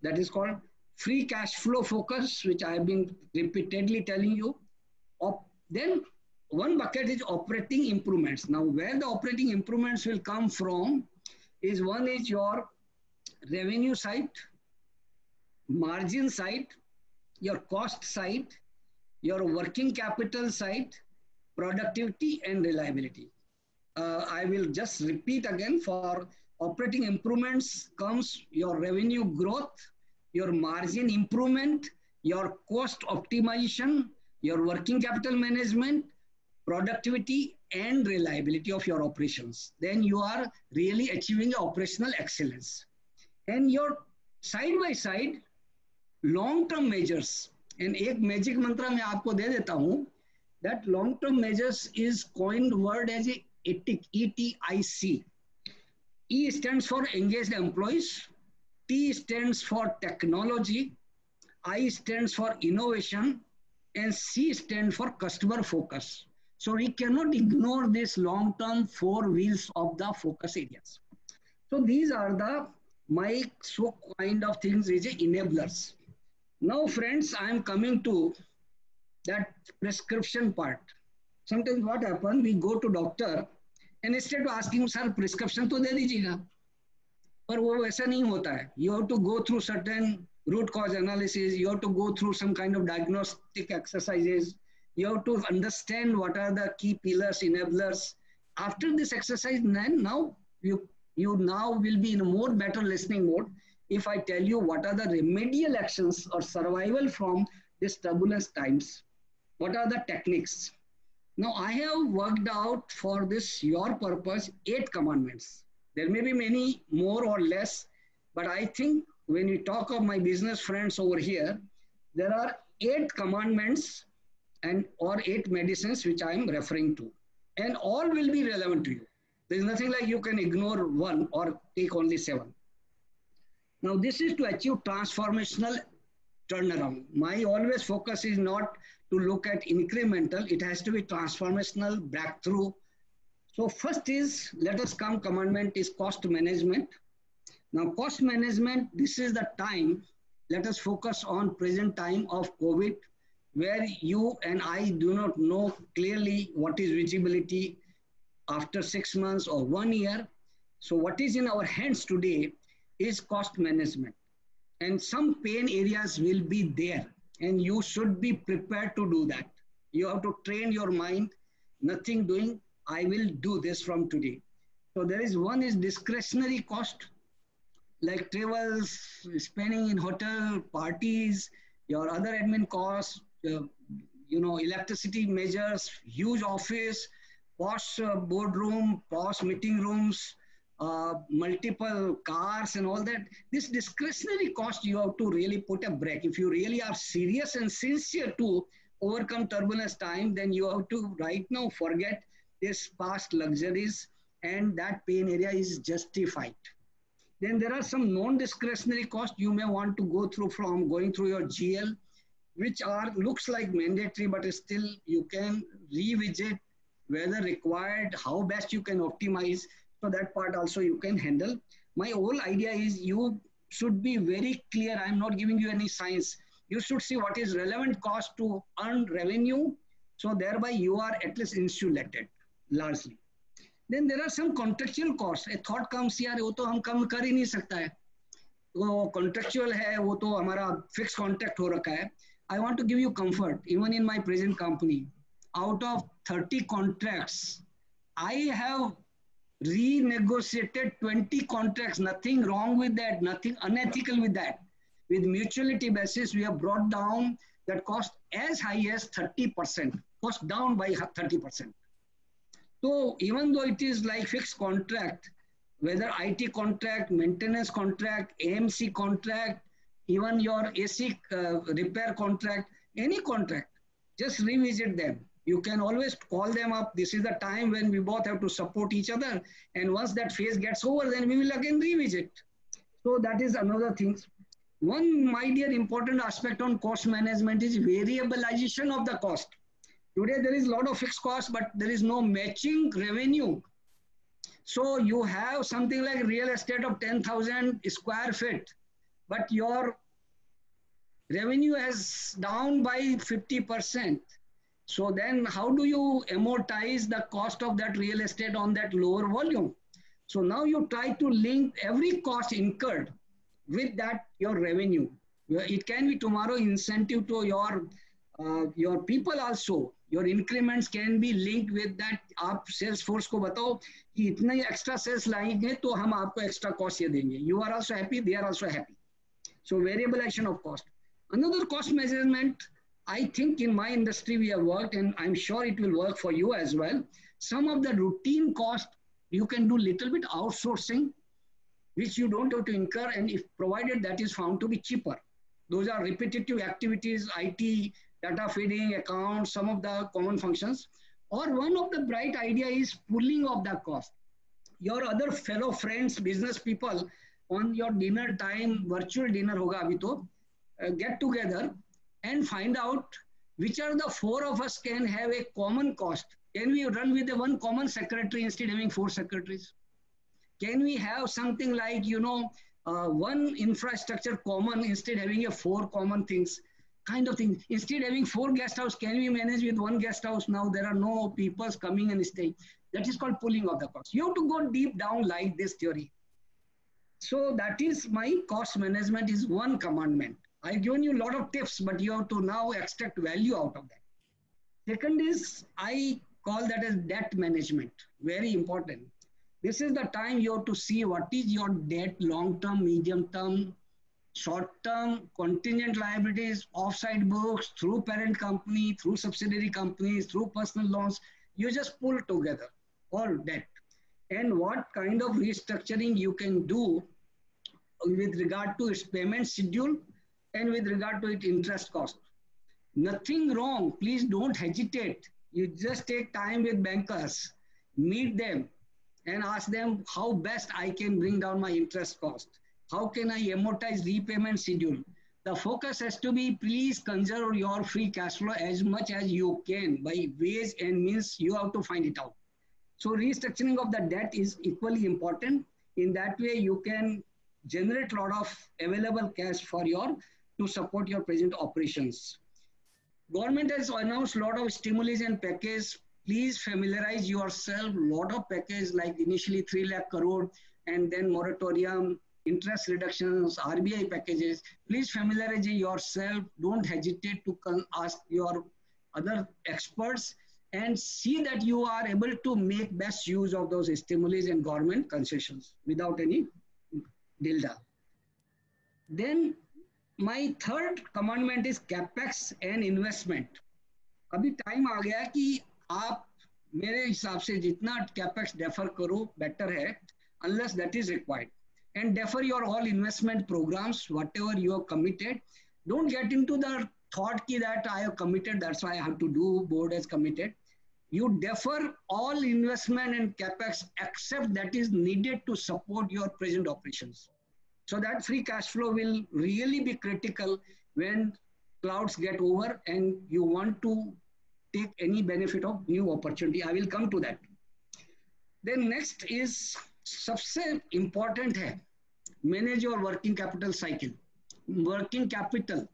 that is called free cash flow focus, which I have been repeatedly telling you. Then one bucket is operating improvements. Now, where the operating improvements will come from is one is your revenue side, margin side, your cost side, your working capital side, productivity and reliability. I will just repeat again. For operating improvements comes your revenue growth, your margin improvement, your cost optimization, your working capital management, productivity and reliability of your operations. Then you are really achieving operational excellence. And your side by side long-term measures. And एक magic mantra मैं आपको दे देता हूँ. That long-term measures is coined word as a ETIC, ETIC. E stands for engaged employees, T stands for technology, I stands for innovation, and C stands for customer focus. So we cannot ignore this long-term four wheels of the focus areas. So these are the my so kind of things is enablers. Now friends, I am coming to that prescription part. Sometimes what happens, we go to doctor and instead of asking, sir, prescription to दे दीजिएगा, पर वो वैसा नहीं होता है. You have to go through certain root cause analysis. You have to go through some kind of diagnostic exercises. You have to understand what are the key pillars, enablers. After this exercise, then now you now will be in a more better listening mode if I tell you what are the remedial actions or survival from these turbulence times. What are the techniques? Now I have worked out for this your purpose 8 commandments. There may be many more or less, but I think when we talk of my business friends over here, there are 8 commandments and or 8 medicines which I am referring to, and all will be relevant to you. There is nothing like you can ignore one or take only 7. Now this is to achieve transformational turnaround. My always focus is not to look at incremental, it has to be transformational breakthrough. So first is, let us come, commandment is cost management. Now cost management, this is the time, let us focus on present time of COVID, where you and I do not know clearly what is visibility after 6 months or 1 year. So what is in our hands today is cost management. and some pain areas will be there, and you should be prepared to do that. You have to train your mind, nothing doing, I will do this from today. So there is one is discretionary cost, like travels, spending in hotel, parties, your other admin costs, electricity measures, huge office, posh boardroom, posh meeting rooms, multiple cars and all that. This discretionary cost, you have to really put a break. If you really are serious and sincere to overcome turbulence time, then you have to right now forget this past luxuries, and that pain area is justified. Then there are some non-discretionary costs you may want to go through from going through your GL, which are looks like mandatory, but still you can revisit whether required, how best you can optimize. So that part also you can handle. My whole idea is you should be very clear. I'm not giving you any science. You should see what is relevant cost to earn revenue. So thereby you are at least insulated largely. Then there are some contractual costs. A thought comes, यार वो तो हम कम कर ही नहीं सकता है. वो contractual है, वो तो हमारा fixed contract हो रखा है. I want to give you comfort. Even in my present company, out of 30 contracts, I have renegotiated 20 contracts. Nothing wrong with that. Nothing unethical with that. With mutuality basis, we have brought down that cost as high as 30%. Cost down by 30%. So even though it is like fixed contract, whether IT contract, maintenance contract, AMC contract, even your AC repair contract, any contract, just revisit them. You can always call them up. This is the time when we both have to support each other. And once that phase gets over, then we will again revisit. So that is another thing. One, my dear, important aspect on cost management is variabilization of the cost. Today, there is a lot of fixed costs, but there is no matching revenue. So you have something like real estate of 10,000 square feet, but your revenue is down by 50%. So then how do you amortize the cost of that real estate on that lower volume? So now you try to link every cost incurred with that, your revenue. It can be tomorrow incentive to your people also. Your increments can be linked with that. आप sales force को बताओ कि इतना ही extra sales लाएंगे तो हम आपको extra cost ये देंगे. You are also happy, they are also happy. So variable action of cost. Another cost measurement, I think in my industry we have worked, and I'm sure it will work for you as well. Some of the routine cost you can do little bit outsourcing, which you don't have to incur, and if provided that is found to be cheaper. Those are repetitive activities, IT, data feeding, accounts, some of the common functions. Or one of the bright idea is pooling of the cost. Your other fellow friends, business people, on your dinner time, virtual dinner hoga abhi to, get together and find out which are the four of us can have a common cost. Can we run with the one common secretary instead of having 4 secretaries? Can we have something like, one infrastructure common instead of having 4 common things? Kind of thing. Instead of having 4 guest house, can we manage with 1 guest house? Now there are no people coming and staying. That is called pooling of the cost. You have to go deep down like this theory. So that is my cost management is one commandment. I've given you a lot of tips, but you have to now extract value out of that. Second is, I call that as debt management. Very important. This is the time you have to see what is your debt, long-term, medium-term, short-term, contingent liabilities, offside books, through parent company, through subsidiary companies, through personal loans. You just pull together all debt. And what kind of restructuring you can do with regard to its payment schedule and with regard to its interest cost. Nothing wrong. Please don't hesitate. You just take time with bankers, meet them and ask them how best I can bring down my interest cost. How can I amortize repayment schedule? The focus has to be, please conserve your free cash flow as much as you can by ways and means. You have to find it out. So restructuring of the debt is equally important. In that way, you can generate a lot of available cash for to support your present operations. Government has announced a lot of stimulus and package. Please familiarize yourself. Lot of package like initially 3 lakh crore and then moratorium, interest reductions, RBI packages. Please familiarize yourself. Don't hesitate to ask your other experts and see that you are able to make best use of those stimuli and government concessions without any dilda. Then my third commandment is capex and investment. अभी time आ गया कि आप मेरे हिसाब से जितना capex defer करो better है, unless that is required, and defer your all investment programs whatever you are committed. Don't get into the thought that I have committed, that's why I have to do, board has committed. You defer all investment and capex except that is needed to support your present operations. So that free cash flow will really be critical when clouds get over and you want to take any benefit of new opportunity. I will come to that. Then next is सबसे important है, manage your working capital cycle. Working capital.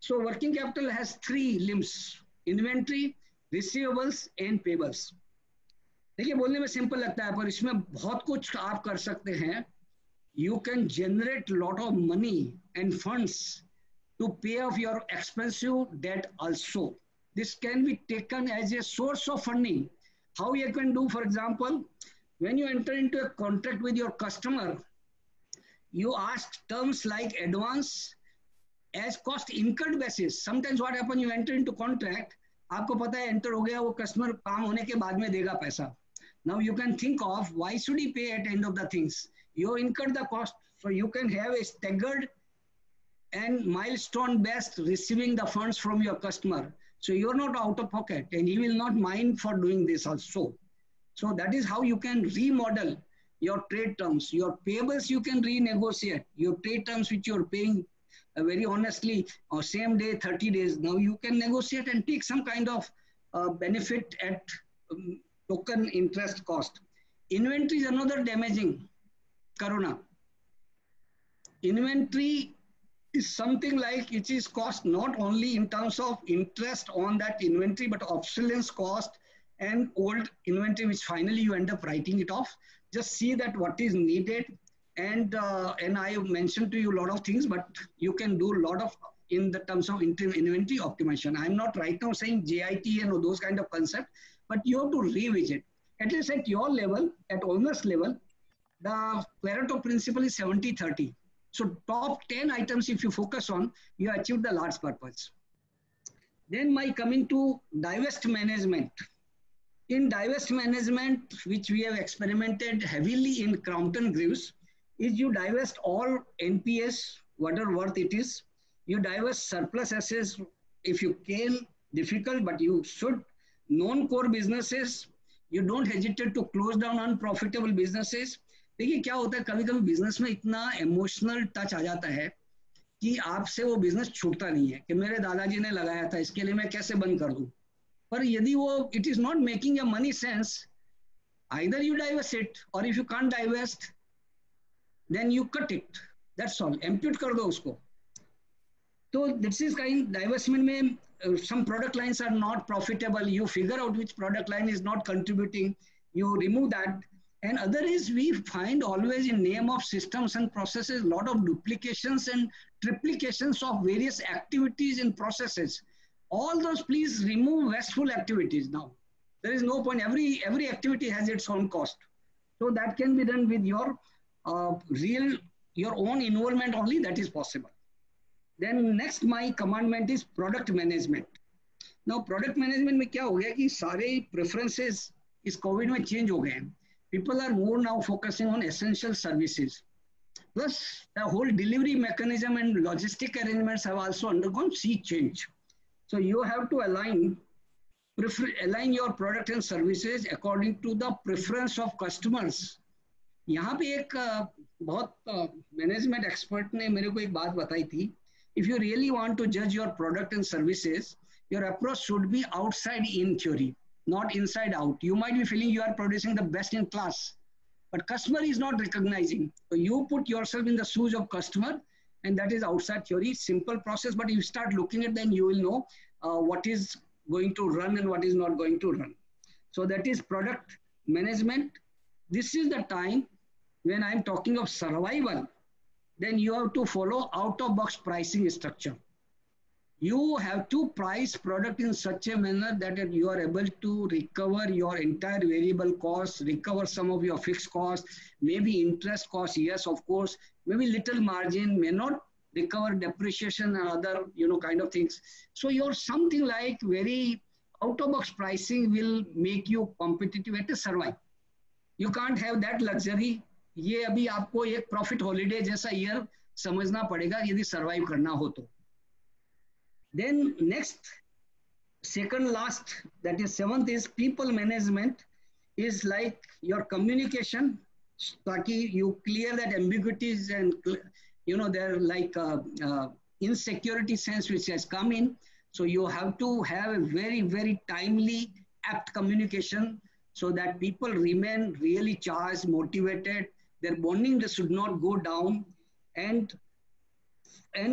So working capital has three limbs: inventory, receivables and payables. देखिए बोलने में simple लगता है पर इसमें बहुत कुछ आप कर सकते हैं. You can generate lot of money and funds to pay off your expensive debt also. This can be taken as a source of funding. How you can do, for example, when you enter into a contract with your customer, you ask terms like advance as cost incurred basis. Sometimes what happens, you enter into contract, आपको पता है enter हो गया, वो customer काम होने के बाद में देगा पैसा. Now you can think of why should he pay at end of the things. You incurred the cost, so you can have a staggered and milestone based receiving the funds from your customer. So you're not out of pocket and he will not mind for doing this also. So that is how you can remodel your trade terms. Your payables you can renegotiate. Your trade terms which you're paying very honestly or same day, 30 days. Now you can negotiate and take some kind of benefit at token interest cost. Inventory is another damaging corona. Inventory is something like it is cost not only in terms of interest on that inventory, but obsolescence cost and old inventory, which finally you end up writing it off. Just see that what is needed. And I have mentioned to you a lot of things, but you can do a lot of in the terms of inventory optimization. I'm not right now saying JIT and those kind of concepts, but you have to revisit. At least at your level, at owner's level, the Pareto principle is 70-30. So top 10 items, if you focus on, you achieve the large purpose. Then my coming to divest management. In divest management, which we have experimented heavily in Crompton Greaves, is you divest all NPS, whatever worth it is. You divest surplus assets if you can, difficult, but you should. Non-core businesses, you don't hesitate to close down unprofitable businesses. देखिए क्या होता है, कभी कभी business में इतना emotional touch आ जाता है कि आपसे वो बिजनेस छूटता नहीं है कि मेरे दादाजी ने लगाया था, इसके लिए मैं कैसे बंद कर दूं. पर यदि वो it is not making a money sense, either you divest it or if you can't divest, then you cut it. That's all. Ampute कर दो उसको. So this is kind divestment में some product lines are not profitable. You figure out which product line is not contributing. You remove that. And other is we find always in name of systems and processes a lot of duplications and triplications of various activities and processes. All those please remove wasteful activities now. There is no point. Every activity has its own cost. So that can be done with your your own involvement only, that is possible. Then next my commandment is product management. Now product management में क्या हो गया कि सारे preferences इस COVID में change हो गए हैं. People are more now focusing on essential services. Plus the whole delivery mechanism and logistic arrangements have also undergone sea change. So you have to align your product and services according to the preference of customers. यहाँ पे एक बहुत management expert ने मेरे को एक बात बताई थी. If you really want to judge your product and services, your approach should be outside in theory, not inside out. You might be feeling you are producing the best in class, but customer is not recognizing. So you put yourself in the shoes of customer, and that is outside theory. Simple process, but if you start looking at, then you will know what is going to run and what is not going to run. So that is product management. This is the time when I'm talking of survival. then you have to follow out-of-box pricing structure. You have to price product in such a manner that you are able to recover your entire variable costs, recover some of your fixed costs, maybe interest costs, yes, of course, maybe little margin, may not recover depreciation and other, kind of things. So your something like very out-of-box pricing will make you competitive at a survive. You can't have that luxury. ये अभी आपको एक profit holiday जैसा year समझना पड़ेगा यदि survive करना हो तो. Then next, second last, that is seventh, is people management, is like your communication, ताकि you clear that ambiguities and they're like insecurity sense which has come in. So you have to have a very, very timely, apt communication so that people remain really charged, motivated. Their bonding should not go down, and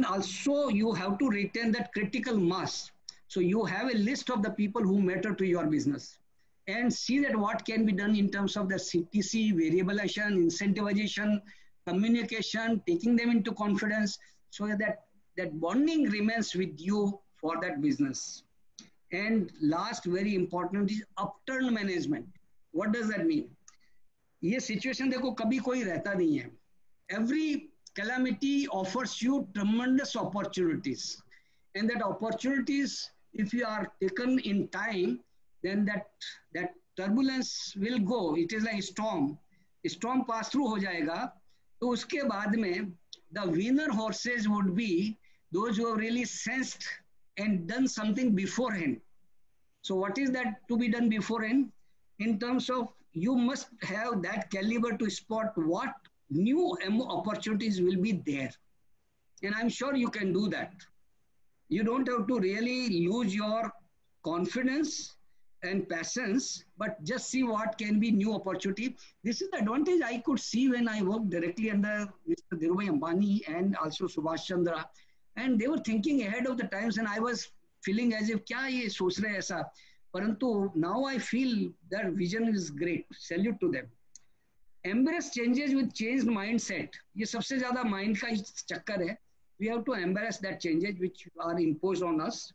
also you have to retain that critical mass. So you have a list of the people who matter to your business and see that what can be done in terms of the CTC, variabilization, incentivization, communication, taking them into confidence so that bonding remains with you for that business. And last, very important, is upturn management. What does that mean? ये situation देखो कभी कोई रहता नहीं है. Every calamity offers you tremendous opportunities, and that opportunities, if you are taken in time, then that turbulence will go. It is like storm pass through हो जाएगा. तो उसके बाद में the winner horses would be those who have really sensed and done something beforehand. So what is that to be done beforehand? In terms of you must have that caliber to spot what new opportunities will be there. And I'm sure you can do that. You don't have to really lose your confidence and patience, but just see what can be new opportunity. This is the advantage I could see when I worked directly under Mr. Dhirubhai Ambani and also Subhash Chandra. And they were thinking ahead of the times, and I was feeling as if, kya ye soch rahe aisa? Parantu now I feel that vision is great. Salute to them. Embrace changes with changed mindset. ये सबसे ज़्यादा mind का चक्कर है. We have to embrace that changes which are imposed on us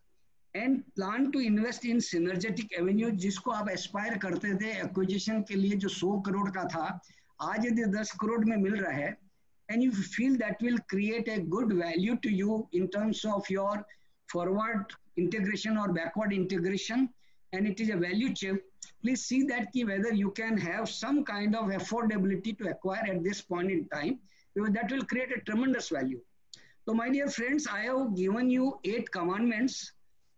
and plan to invest in synergetic avenue जिसको आप aspire करते थे acquisition के लिए जो 100 करोड़ का था आज यदि 10 करोड़ में मिल रहा है and you feel that will create a good value to you in terms of your forward integration or backward integration, and it is a value chain. Please see that whether you can have some kind of affordability to acquire at this point in time, because that will create a tremendous value. So my dear friends, I have given you 8 commandments.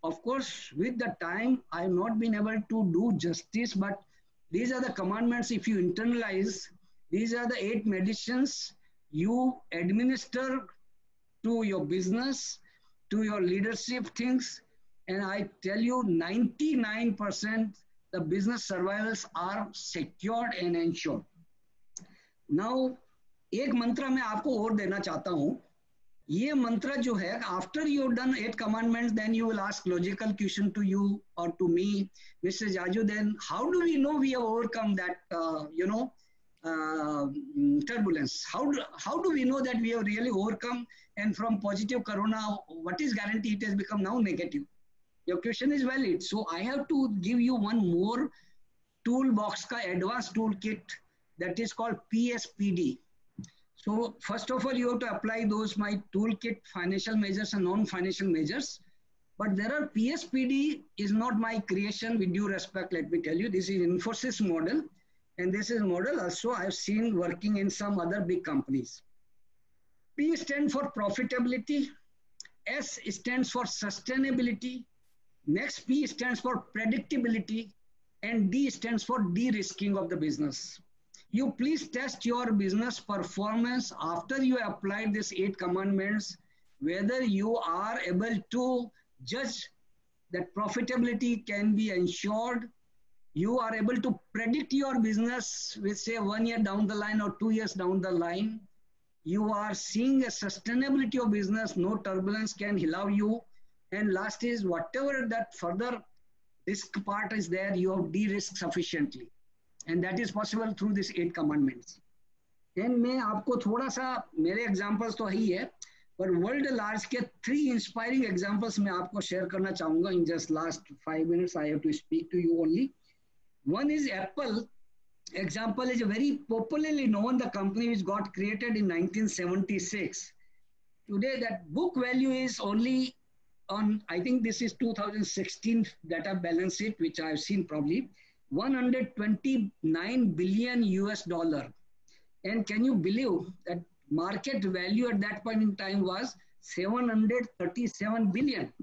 Of course, with the time, I have not been able to do justice, but these are the commandments. If you internalize, these are the 8 medicines you administer to your business, to your leadership things. And I tell you, 99% the business survivals are secured and ensured. Now, एक मंत्र मैं आपको और देना चाहता हूँ. ये मंत्र जो है, after you've done 8 commandments, then you will ask logical question to you or to me, Mr. Jaju, then how do we know we have overcome that, turbulence? How do we know that we have really overcome, and from positive corona, what is guarantee it has become now negative? Your question is valid. So I have to give you one more toolbox ka advanced toolkit that is called PSPD. So first of all, you have to apply those my toolkit financial measures and non-financial measures. But there are PSPD is not my creation, with due respect, let me tell you. This is Infosys model. And this is model also I've seen working in some other big companies. P stands for profitability. S stands for sustainability. Next, P stands for predictability, and D stands for de-risking of the business. You please test your business performance after you apply these 8 commandments, whether you are able to judge that profitability can be ensured. You are able to predict your business with, say, 1 year down the line or 2 years down the line. You are seeing a sustainability of business, no turbulence can allow you. And last is whatever that further risk part is there, you have de-risked sufficiently. And that is possible through these 8 commandments. And मैं आपको थोड़ा सा, मेरे examples तो ही है, पर world large के 3 inspiring examples मैं आपको शेयर करना चाहूंगा in just last 5 minutes. I have to speak to you only. One is Apple. Example is a very popularly known the company which got created in 1976. Today that book value is only on, I think this is 2016 data balance sheet which I have seen probably, 129 billion US dollar. And can you believe that market value at that point in time was 737 billion?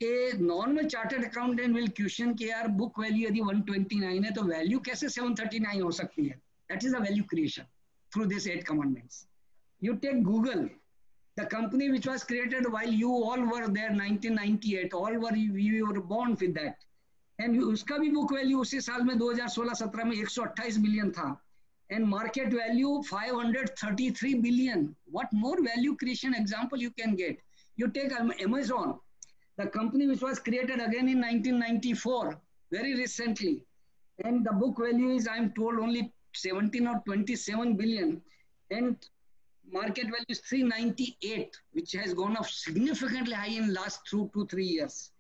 A normal chartered accountant will question कि यार book value यदि 129 है तो value कैसे 739 हो सकती है? That is the value creation through these 8 commandments. You take Google, the company which was created while you all were there 1998, all were you were born with that. And उसका भी book value उसी साल में 2016-17 में 128 billion था. And market value 533 billion. What more value creation example you can get? You take Amazon, the company which was created again in 1994, very recently. And the book value is, I'm told, only 17 or 27 billion. And market value is 398, which has gone up significantly high in last 2 to 3 years.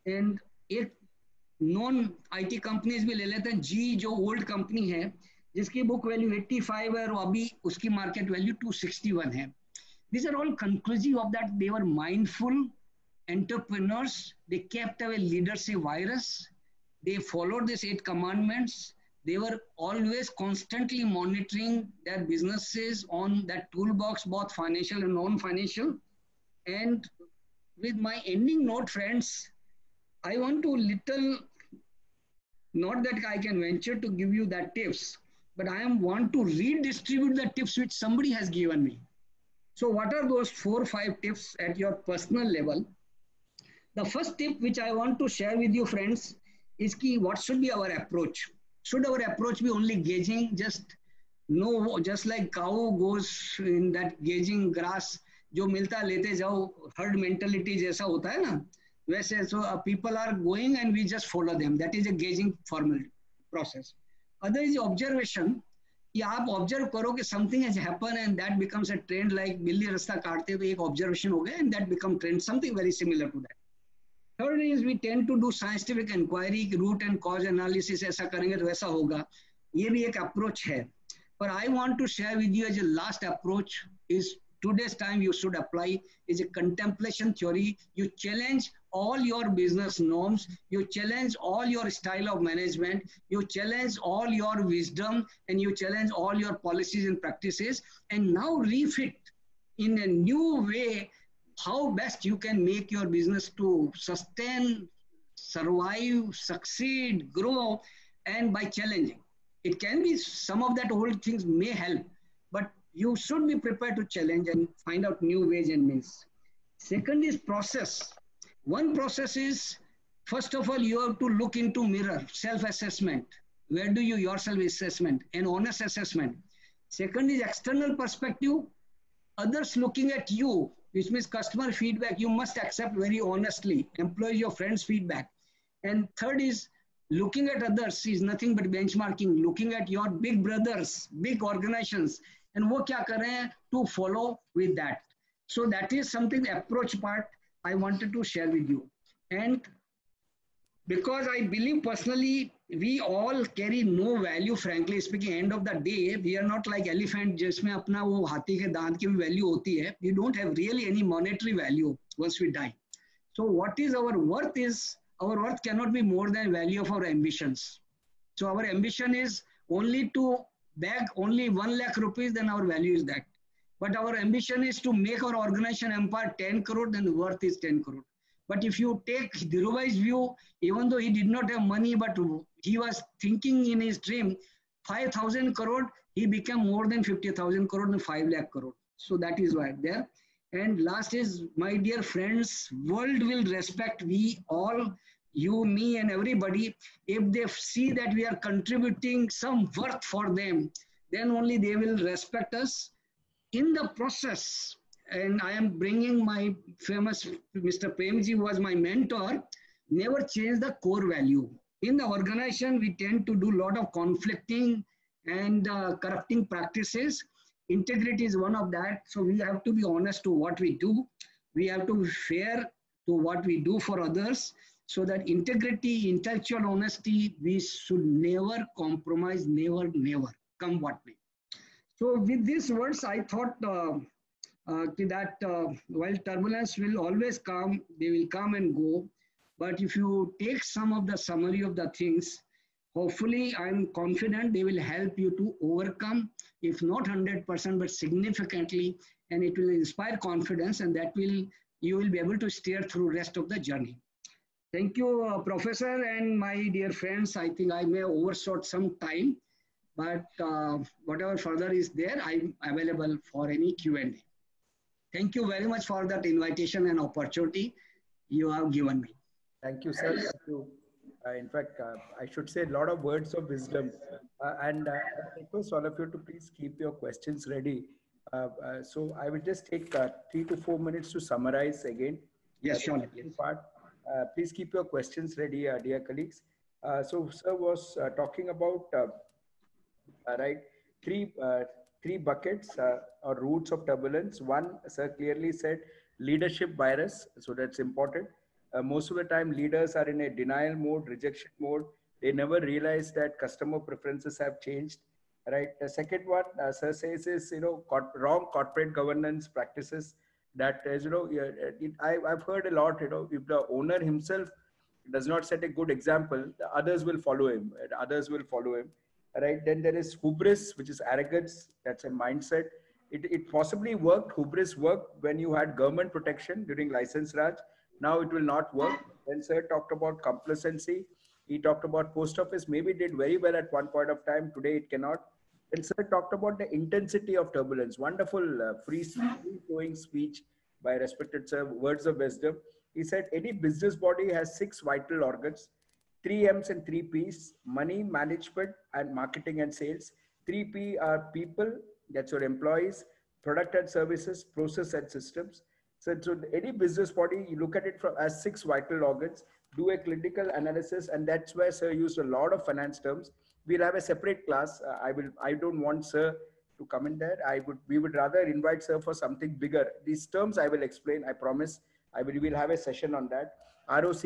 And एक non IT companies भी ले लेते हैं. जी जो old company है जिसकी book value 85 है और अभी उसकी मार्केट वैल्यू 261 है. These are all conclusive of that they were mindful entrepreneurs. They kept away leadership virus. They followed these 8 commandments. They were always constantly monitoring their businesses on that toolbox, both financial and non-financial. And with my ending note, friends, I want to little, not that I can venture to give you that tips, but I want to redistribute the tips which somebody has given me. So what are those 4 or 5 tips at your personal level? The first tip which I want to share with you, friends, is ki what should be our approach? Should our approach be only gauging, just like cow goes in that gauging grass, जो मिलता लेते जाओ, herd mentality जैसा होता है ना, वैसे, so people are going and we just follow them. That is a gauging formal process. Other is observation. कि आप ऑब्जर्व करो कि something has happen and that becomes a trend, like बिल्ली रास्ता काटते तो एक ऑब्जर्वेशन हो गया and that become trend, something very similar to that. Third is we tend to do scientific inquiry, root and cause analysis, ऐसा करेंगे तो वैसा होगा. ये भी एक अप्रोच है. पर I want to share with you as a last approach is today's time you should apply is a contemplation theory. You challenge all your business norms, you challenge all your style of management, you challenge all your wisdom, and you challenge all your policies and practices, and now refit in a new way how best you can make your business to sustain, survive, succeed, grow, and by challenging. It can be some of that old things may help, but you should be prepared to challenge and find out new ways and means. Second is process. One process is, first of all, you have to look into mirror, self-assessment. Where do you yourself assessment, an honest assessment. Second is external perspective, others looking at you, which means customer feedback. You must accept very honestly, employees, your friends' feedback. And third is looking at others is nothing but benchmarking, looking at your big brothers, big organizations, and वो क्या कर रहे हैं to follow with that. So that is something, the approach part I wanted to share with you. And because I believe personally, we all carry no value, frankly speaking. End of the day, we are not like elephant जिसमें अपना वो हाथी के दांत की भी value होती है. We don't have really any monetary value once we die. So what is our worth is, our worth cannot be more than value of our ambitions. So our ambition is only to bag only 1 lakh rupees, then our value is that. But our ambition is to make our organization empire 10 crore, then the worth is 10 crore. But if you take Dhirubhai's view, even though he did not have money, but he was thinking in his dream, 5,000 crore, he became more than 50,000 crore and 5 lakh crore. So that is why there. And last is, my dear friends, world will respect we all, you, me, and everybody, if they see that we are contributing some worth for them, then only they will respect us. In the process, and I am bringing my famous Mr. Premji, who was my mentor, never change the core value. In the organization, we tend to do a lot of conflicting and corrupting practices. Integrity is one of that. So we have to be honest to what we do. We have to be fair to what we do for others. So that integrity, intellectual honesty, we should never compromise, never, never, come what may. So with these words, I thought that while turbulence will always come, they will come and go. But if you take some of the summary of the things, hopefully I'm confident they will help you to overcome, if not 100%, but significantly, and it will inspire confidence, and that will you will be able to steer through rest of the journey. Thank you, Professor, and my dear friends. I think I may overshot some time, but whatever further is there, I'm available for any Q&A. Thank you very much for that invitation and opportunity you have given me. Thank you, sir. Thank you. In fact, I should say a lot of words of wisdom. And I request all of you to please keep your questions ready. So I will just take 3 to 4 minutes to summarize again. Yes, sure. Part. Please keep your questions ready, dear colleagues. So sir was talking about right three buckets or roots of turbulence. One, sir clearly said leadership virus. So that's important. Most of the time, leaders are in a denial mode, rejection mode. They never realize that customer preferences have changed. Right. The second one, sir says, is wrong corporate governance practices. That is, I've heard a lot. If the owner himself does not set a good example, the others will follow him. Others will follow him. Right. Then there is hubris, which is arrogance. That's a mindset. It possibly worked. Hubris worked when you had government protection during license Raj. Now it will not work. Then sir talked about complacency. He talked about post office maybe did very well at one point of time. Today it cannot. Then sir talked about the intensity of turbulence. Wonderful free-flowing speech by respected sir. Words of wisdom. He said any business body has 6 vital organs. 3 M's and 3 P's: money, management, and marketing and sales. 3 P are people, that's your employees, product and services, process and systems. So any business body, you look at it as 6 vital organs, do a clinical analysis, and that's where sir used a lot of finance terms. We'll have a separate class. I don't want sir to come in there. We would rather invite sir for something bigger. These terms I will explain, I promise. We will have a session on that. ROC,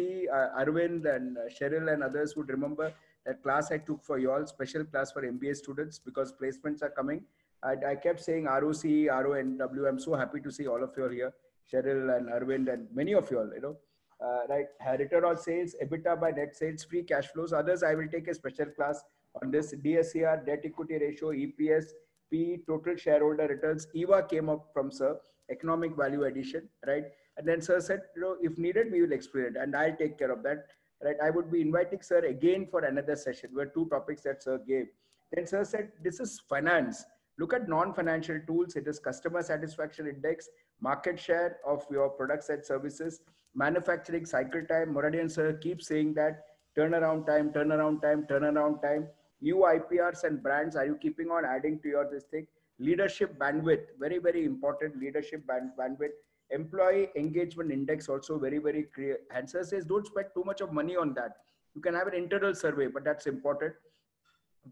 Arvind and Cheryl and others would remember that class I took for you all, special class for MBA students, because placements are coming. I kept saying ROC, RONW. I'm so happy to see all of you all here. Cheryl and Arvind and many of you all, right? Return on sales, EBITDA by net sales, free cash flows. Others, I will take a special class on this. DSCR, debt equity ratio, EPS, P, total shareholder returns. EVA came up from sir, economic value addition, right? And then sir said, if needed, we will explain it, and I'll take care of that. Right? I would be inviting sir again for another session. Were 2 topics that sir gave. Then sir said, this is finance. Look at non-financial tools. It is customer satisfaction index, market share of your products and services, manufacturing cycle time. Muradian sir keeps saying that turnaround time, turnaround time, turnaround time. New IPRs and brands. Are you keeping on adding to your this thing? Leadership bandwidth, very, very important. Leadership bandwidth. Employee engagement index also very, very clear. And sir says, don't spend too much of money on that. You can have an internal survey, but that's important.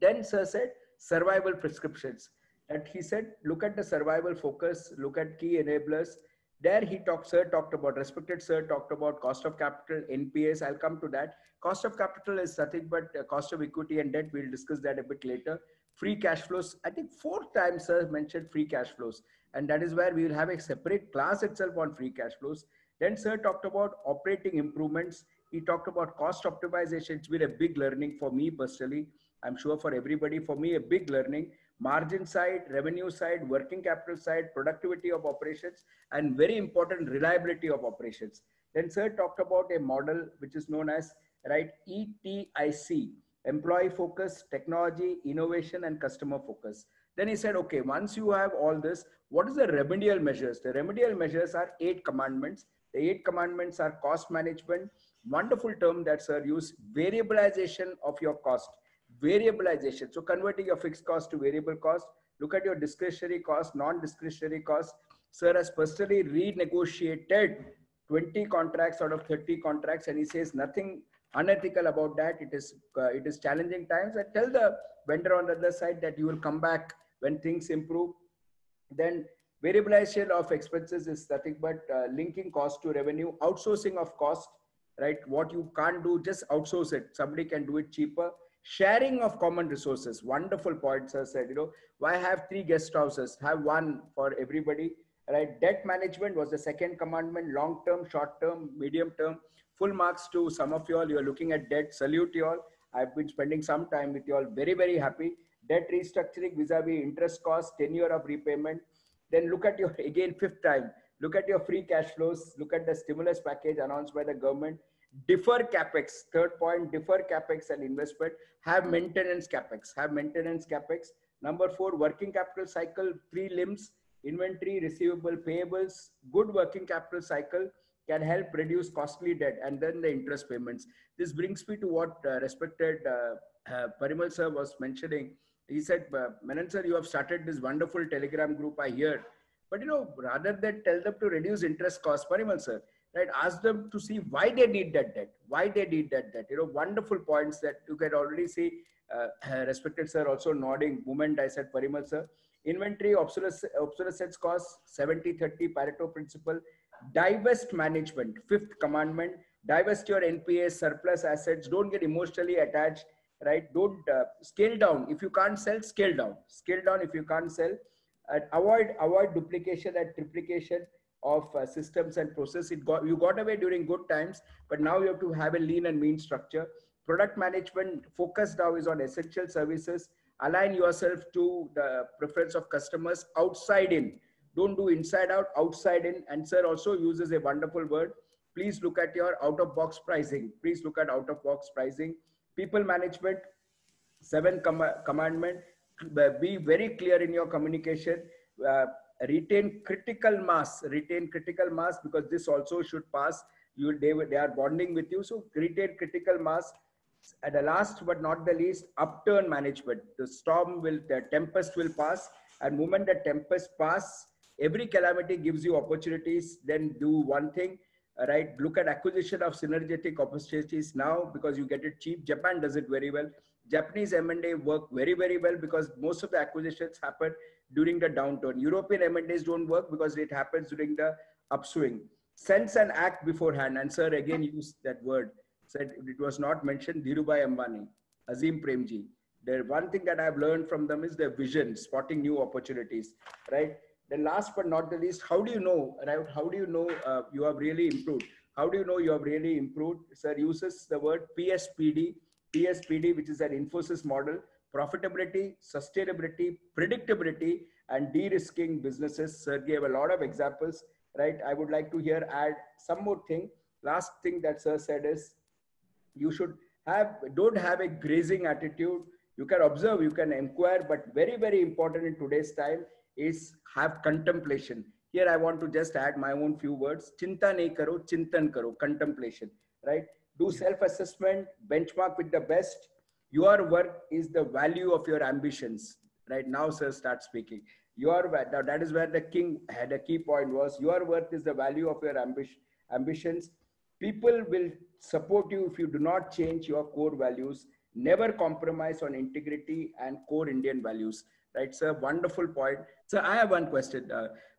Then sir said, survival prescriptions. And he said, look at the survival focus, look at key enablers. There sir talked about, respected sir talked about cost of capital, NPS. I'll come to that. Cost of capital is nothing but cost of equity and debt. We'll discuss that a bit later. Free cash flows. I think 4 times sir mentioned free cash flows. And that is where we will have a separate class itself on free cash flows. Then sir talked about operating improvements. He talked about cost optimization. It's been a big learning for me personally. I'm sure for everybody, for me, a big learning. Margin side, revenue side, working capital side, productivity of operations, and very important, reliability of operations. Then sir talked about a model which is known as, right, ETIC, employee focus, technology, innovation, and customer focus. Then he said, okay, once you have all this, what is the remedial measures? The remedial measures are 8 commandments. The 8 commandments are cost management, wonderful term that sir used, variabilization of your cost. Variabilization. So converting your fixed cost to variable cost. Look at your discretionary cost, non-discretionary cost. Sir has personally renegotiated 20 contracts out of 30 contracts, and he says nothing unethical about that. It is challenging times. I tell the vendor on the other side that you will come back when things improve. Then variabilization of expenses is nothing but linking cost to revenue, outsourcing of cost, right? What you can't do, just outsource it. Somebody can do it cheaper. Sharing of common resources. Wonderful points, sir said. Why have 3 guest houses? Have one for everybody, right? Debt management was the second commandment. Long term, short term, medium term. Full marks to some of you all. You are looking at debt. Salute you all. I've been spending some time with you all. Very, very happy. Debt restructuring vis-a-vis interest cost, tenure of repayment. Then look at your, again, fifth time, look at your free cash flows, look at the stimulus package announced by the government. Defer capex, third point, defer capex and investment. Have maintenance capex, have maintenance capex. Number 4, working capital cycle, 3 limbs: inventory, receivable, payables. Good working capital cycle can help reduce costly debt, and then the interest payments. This brings me to what respected Parimal sir was mentioning. He said, Menon sir, you have started this wonderful Telegram group, I hear. But rather than tell them to reduce interest costs, Parimal sir, right? Ask them to see why they need that debt, why they need that debt. Wonderful points that you can already see. Respected sir also nodding. Moment I said, Parimal sir, inventory obsolescence costs, 70-30 Pareto principle. Divest management, fifth commandment. Divest your NPA, surplus assets. Don't get emotionally attached, right? Don't scale down. If you can't sell, scale down. Scale down if you can't sell. And avoid duplication and triplication of systems and process. You got away during good times, but now you have to have a lean and mean structure. Product management focus now is on essential services. Align yourself to the preference of customers. Outside in. Don't do inside out, outside in. And sir also uses a wonderful word. Please look at your out-of-box pricing. Please look at out-of-box pricing. People management, 7th commandment. Be very clear in your communication. Retain critical mass. Retain critical mass, because this also should pass. They are bonding with you. So retain critical mass. At the last but not the least, upturn management. The tempest will pass. And moment the tempest pass, every calamity gives you opportunities. Then do one thing, right? Look at acquisition of synergetic opportunities now, because you get it cheap. Japan does it very well. Japanese M&A work very, very well, because most of the acquisitions happen during the downturn. European M&As don't work because it happens during the upswing. Sense and act beforehand. And sir again used that word. Said it was not mentioned. Dhirubhai Ambani, Azim Premji. The one thing that I've learned from them is their vision, spotting new opportunities, right? Then last but not the least, how do you know, right? How do you know you have really improved? How do you know you have really improved? Sir uses the word PSPD, which is an Infosys model: profitability, sustainability, predictability, and de-risking businesses. Sir gave a lot of examples, right? I would like to add some more thing. Last thing that sir said is, you should don't have a grazing attitude. You can observe, you can inquire, but very, very important in today's time is have contemplation. Here I want to just add my own few words. Chinta nahi karo, chintan karo, contemplation, right? Do self-assessment, benchmark with the best. Your work is the value of your ambitions. Right now, sir, start speaking. That is where the king had a key point was, your work is the value of your ambitions. People will support you if you do not change your core values. Never compromise on integrity and core Indian values. Right, sir? Wonderful point. So I have one question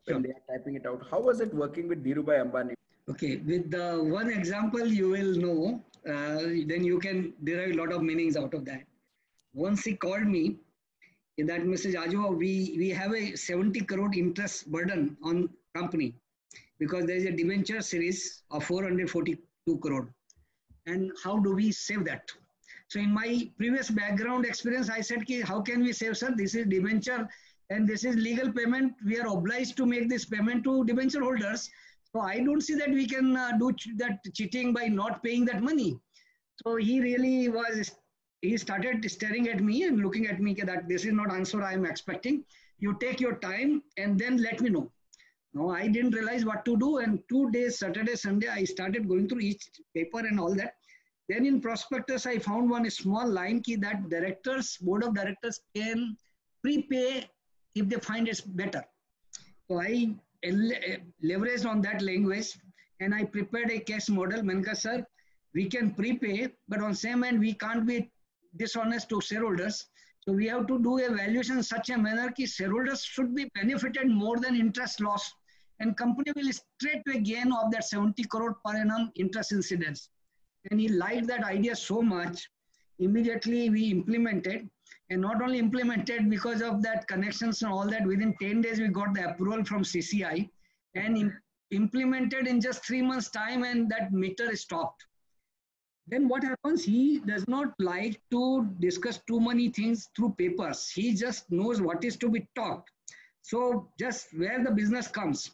when they are typing it out. How was it working with Dhirubhai Ambani? Okay, with the one example you will know, then you can derive a lot of meanings out of that. Once he called me, in that message, Ajwa, we have a 70 crore interest burden on company, because there is a debenture series of 442 crore. And how do we save that? So in my previous background experience, I said, how can we save, sir? This is debenture and this is legal payment. We are obliged to make this payment to debenture holders. So I don't see that we can do that cheating by not paying that money. So he really he started staring at me and looking at me that this is not answer I am expecting. You take your time and then let me know. No, I didn't realize what to do. And 2 days, Saturday, Sunday, I started going through each paper and all that. Then in prospectus, I found one small line that board of directors can prepay if they find it's better. So I leveraged on that language and I prepared a case model. Menka sir, we can prepay, but on same hand, we can't be dishonest to shareholders. So we have to do a valuation in such a manner that shareholders should be benefited more than interest loss, and company will straightway gain of that 70 crore per annum interest incidence. And he liked that idea so much. Immediately we implemented, and not only implemented, because of that connections and all that, within 10 days we got the approval from CCI and implemented in just 3 months time, and that meter stopped. Then what happens? He does not like to discuss too many things through papers. He just knows what is to be talked. So just where the business comes.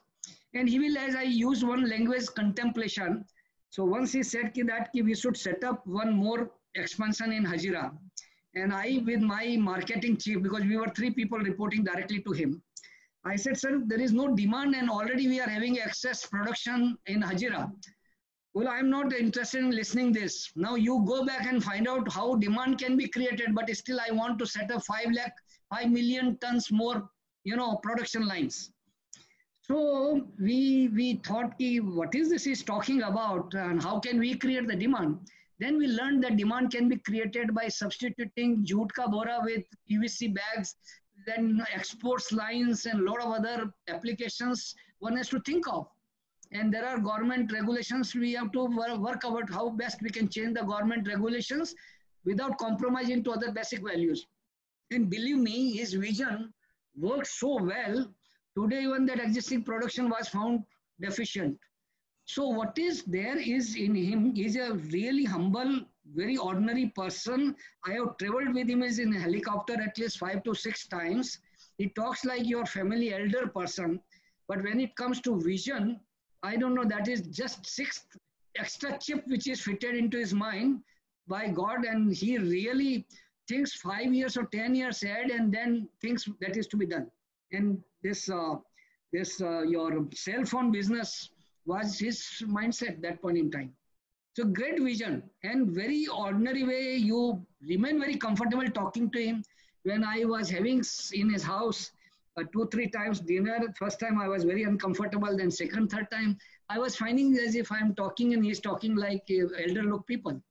And he will, as I use one language, contemplation. So once he said that we should set up one more expansion in Hazira. And I, with my marketing chief, because we were 3 people reporting directly to him, I said, sir, there is no demand and already we are having excess production in Hazira. Well, I'm not interested in listening this. Now you go back and find out how demand can be created, but still I want to set up 5 million tons more, production lines. So we thought, what is this he's talking about and how can we create the demand? Then we learned that demand can be created by substituting jute ka bora with PVC bags, then exports lines and a lot of other applications one has to think of. And there are government regulations. We have to work about how best we can change the government regulations without compromising to other basic values. And believe me, his vision worked so well. Today, even that existing production was found deficient. So what is there is in him is a really humble, very ordinary person. I have traveled with him in a helicopter at least 5 to 6 times. He talks like your family elder person. But when it comes to vision, I don't know, that is just 6th extra chip which is fitted into his mind by God, and he really thinks 5 years or 10 years ahead and then thinks that is to be done. And this your cell phone business was his mindset at that point in time. So great vision and very ordinary way. You remain very comfortable talking to him. When I was having in his house 2-3 times dinner, first time I was very uncomfortable, then second, third time, I was finding as if I'm talking and he's talking like elder look people.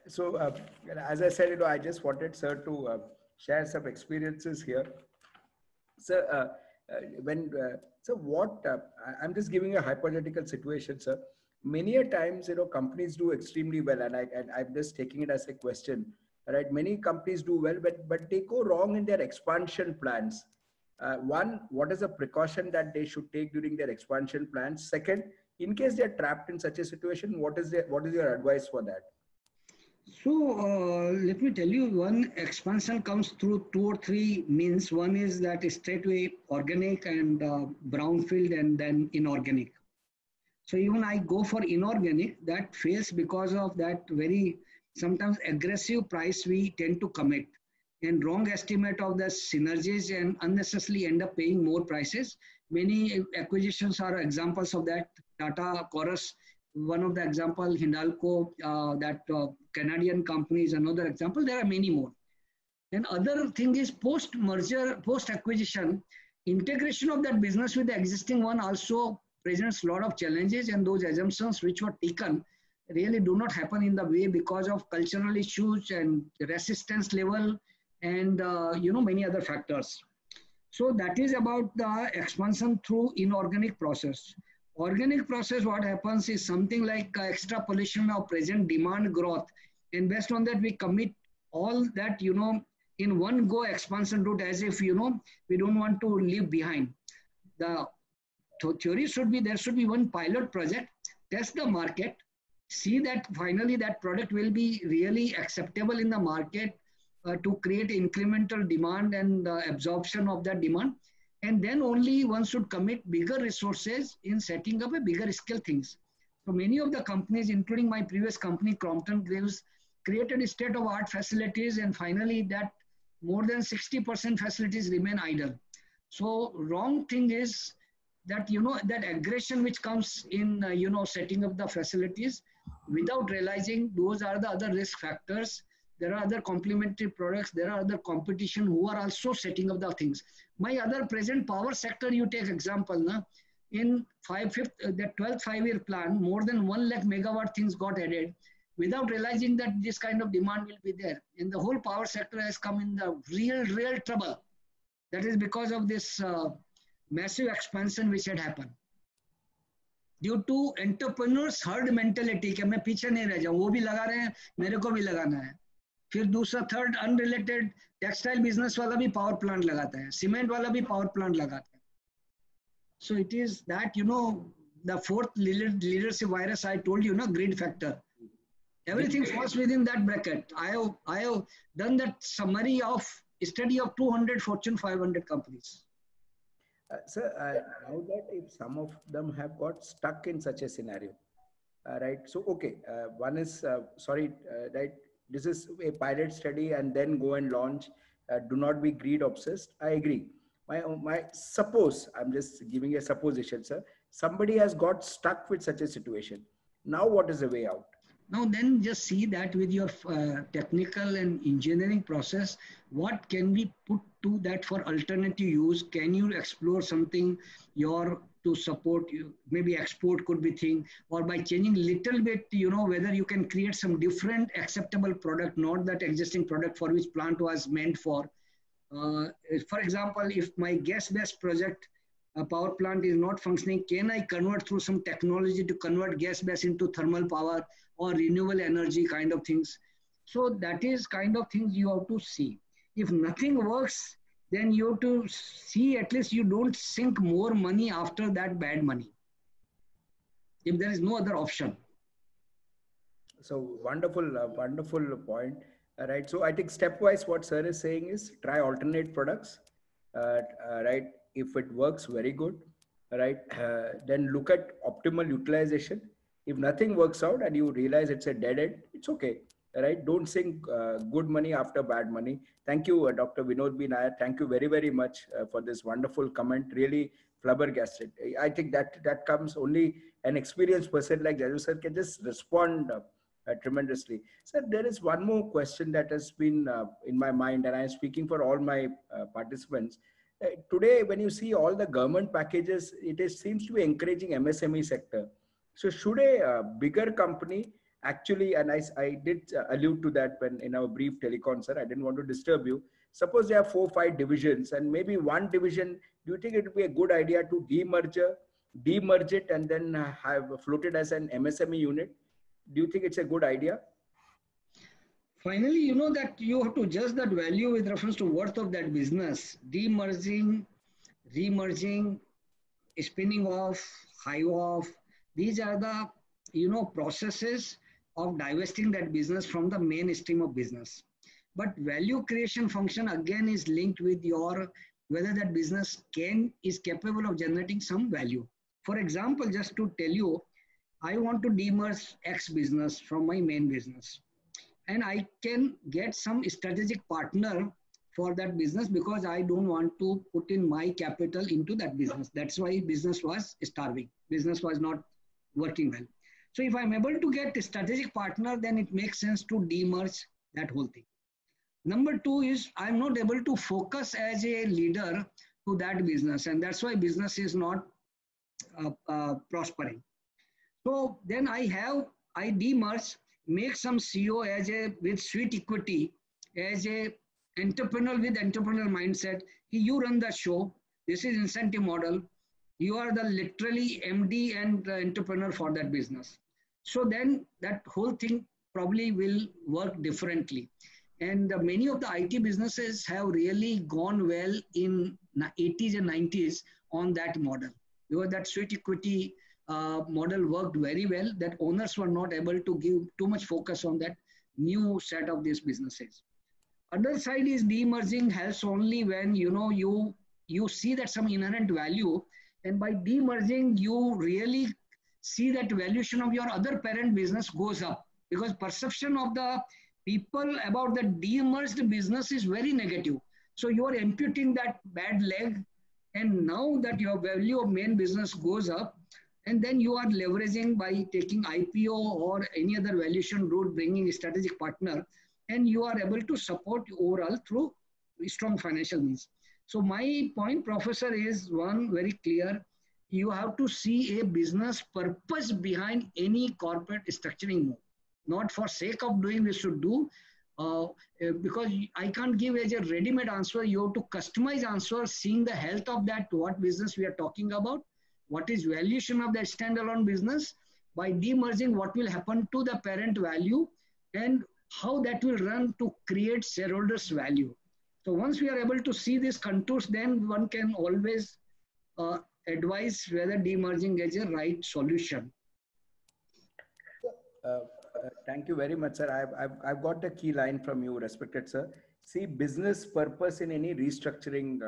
So as I said, I just wanted sir to share some experiences here. Sir, I'm just giving a hypothetical situation, sir. Many a times, companies do extremely well, and I'm just taking it as a question, right? Many companies do well, but they go wrong in their expansion plans. One, what is the precaution that they should take during their expansion plans? Second, in case they're trapped in such a situation, what is your advice for that? So let me tell you, one expansion comes through 2 or 3 means. One is that straightway organic and brownfield and then inorganic. So even I go for inorganic, that fails because of that very sometimes aggressive price we tend to commit and wrong estimate of the synergies and unnecessarily end up paying more prices. Many acquisitions are examples of that. Tata, Chorus, one of the example, Hindalco, Canadian company is another example. There are many more. And other thing is post-merger, post-acquisition, integration of that business with the existing one also presents a lot of challenges, and those assumptions which were taken really do not happen in the way because of cultural issues and resistance level and many other factors. So that is about the expansion through inorganic process. Organic process, what happens is something like extrapolation of present demand growth, and based on that we commit all that in one go expansion route, as if we don't want to leave behind. The theory should be there should be one pilot project, test the market, see that finally that product will be really acceptable in the market to create incremental demand and absorption of that demand. And then only one should commit bigger resources in setting up a bigger scale things. So many of the companies, including my previous company, Crompton Greaves, created state-of-art facilities, and finally that more than 60% facilities remain idle. So wrong thing is that, that aggression which comes in, setting up the facilities without realizing those are the other risk factors. There are other complementary products. There are other competition who are also setting up the things. My other present power sector, you take example, in the 12th 5-year plan, more than 1 lakh megawatt things got added. without realizing that this kind of demand will be there. And the whole power sector has come in the real trouble. That is because of this massive expansion which had happened. Due to entrepreneurs herd mentality कि मैं पीछे नहीं रह जाऊँ, वो भी लगा रहे हैं, मेरे को भी लगाना है. फिर दूसरा थर्ड अनरिलेटेड टेक्सटाइल बिजनेस वाला भी पावर प्लांट लगाता है, सीमेंट वाला भी पावर प्लांट लगाता है. So it is that, you know, the fourth leadership virus I told you, greed factor. Everything falls within that bracket. I have done that summary of study of 200 Fortune 500 companies. Sir, now that if some of them have got stuck in such a scenario, right? So, okay, one is, right? This is a pilot study and then go and launch. Do not be greed obsessed. I agree. Suppose, I'm just giving a supposition, sir. Somebody has got stuck with such a situation. Now, what is the way out? Now, then just see that with your technical and engineering process, what can we put to that for alternative use? Can you explore something to support you? Maybe export could be thing, or by changing little bit, whether you can create some different acceptable product, not that existing product for which plant was meant for. For example, if my gas-based project power plant is not functioning, can I convert through some technology to convert gas-based into thermal power or renewable energy kind of things? So that is kind of things you have to see. If nothing works, then you have to see at least you don't sink more money after that bad money, if there is no other option. So wonderful point. Right. So I think stepwise what sir is saying is try alternate products, right? If it works, very good, right? Then look at optimal utilization. If nothing works out and you realize it's a dead end, it's okay, right? Don't sink good money after bad money. Thank you, Dr. Vinod B. Nair. Thank you very, very much for this wonderful comment. Really flabbergasted. I think that comes only an experienced person like Jaju sir can just respond tremendously. Sir, there is one more question that has been in my mind, and I am speaking for all my participants. Today, when you see all the government packages, seems to be encouraging MSME sector. So should a bigger company actually, and I did allude to that when in our brief telecon, sir, I didn't want to disturb you. Suppose there are 4 or 5 divisions and maybe one division, do you think it would be a good idea to demerge it and then have floated as an MSME unit? Do you think it's a good idea? Finally, that you have to judge that value with reference to worth of that business. Demerging, remerging, spinning off, hive off. These are the, processes of divesting that business from the mainstream of business. But value creation function again is linked with whether that business is capable of generating some value. For example, just to tell you, I want to demerge X business from my main business. And I can get some strategic partner for that business because I don't want to put in my capital into that business. That's why business was starving. Business was not working well. So if I'm able to get a strategic partner, then it makes sense to demerge that whole thing. Number 2 is I'm not able to focus as a leader to that business. And that's why business is not prospering. So then I demerge, make some CEO with sweet equity, as a entrepreneur with entrepreneurial mindset. You run the show. This is incentive model. You are the literally MD and the entrepreneur for that business. So then that whole thing probably will work differently. And many of the IT businesses have really gone well in 80s and 90s on that model. Because that sweet equity model worked very well, that owners were not able to give too much focus on that new set of these businesses. Other side is demerging helps only when you see that some inherent value, and by demerging you really see that valuation of your other parent business goes up, because perception of the people about the demerged business is very negative. So you are imputing that bad leg, and now that your value of main business goes up, and then you are leveraging by taking IPO or any other valuation route, bringing a strategic partner, and you are able to support overall through strong financial means. So my point, Professor, is one very clear. You have to see a business purpose behind any corporate structuring move. not for sake of doing we should do, because I can't give as a ready-made answer. You have to customize answer, seeing the health of that, what business we are talking about, what is valuation of that standalone business. By demerging, what will happen to the parent value, and how that will run to create shareholders value. So once we are able to see these contours, then one can always advise whether demerging is a right solution. Thank you very much, sir. I've got a key line from you, respected sir. See, business purpose in any restructuring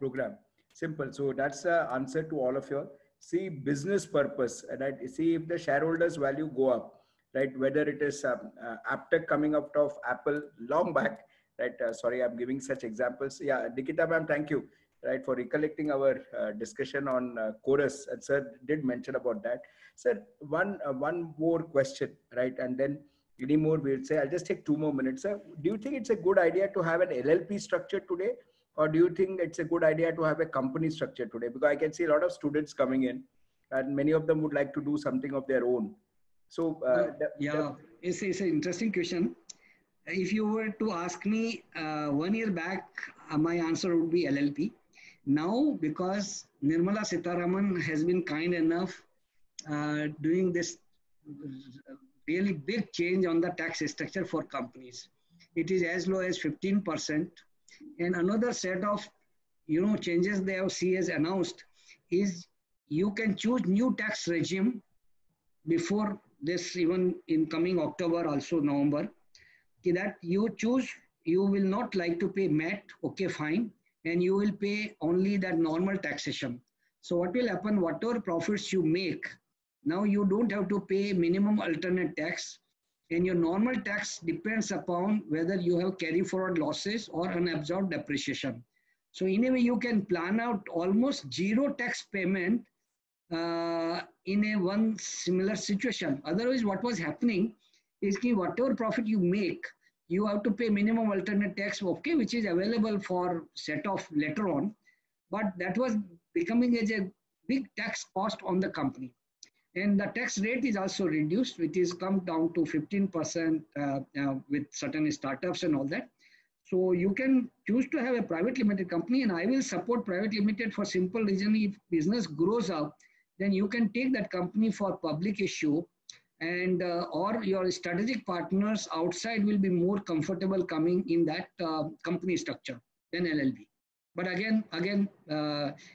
program. Simple. So that's the answer to all of you. See, business purpose, right? See, if the shareholders value go up, right? Whether it is Aptech coming out of Apple long back, right? Sorry, I'm giving such examples. Yeah, Nikita ma'am, thank you, right, for recollecting our discussion on Chorus. And sir did mention about that. Sir, one more question, right? And then any more we'll say. I'll just take 2 more minutes. Sir, do you think it's a good idea to have an LLP structure today? Or do you think it's a good idea to have a company structure today? Because I can see a lot of students coming in and many of them would like to do something of their own. So, it's an interesting question. If you were to ask me 1 year back, my answer would be LLP. Now, because Nirmala Sitharaman has been kind enough doing this really big change on the tax structure for companies. It is as low as 15%. And another set of changes the FCA has announced is you can choose new tax regime before this, even in coming October, also November, that you choose, you will not like to pay MAT, okay, fine, and you will pay only that normal taxation. So what will happen, whatever profits you make, now you don't have to pay minimum alternate tax, and your normal tax depends upon whether you have carry forward losses or unabsorbed depreciation. So in a way, you can plan out almost zero tax payment in a one similar situation. Otherwise, what was happening is that whatever profit you make, you have to pay minimum alternate tax, okay, which is available for set off later on. But that was becoming as a big tax cost on the company. And the tax rate is also reduced, which is come down to 15% with certain startups and all that. So you can choose to have a private limited company, and I will support private limited for simple reason. If business grows up, then you can take that company for public issue, and or your strategic partners outside will be more comfortable coming in that company structure than LLP. But again,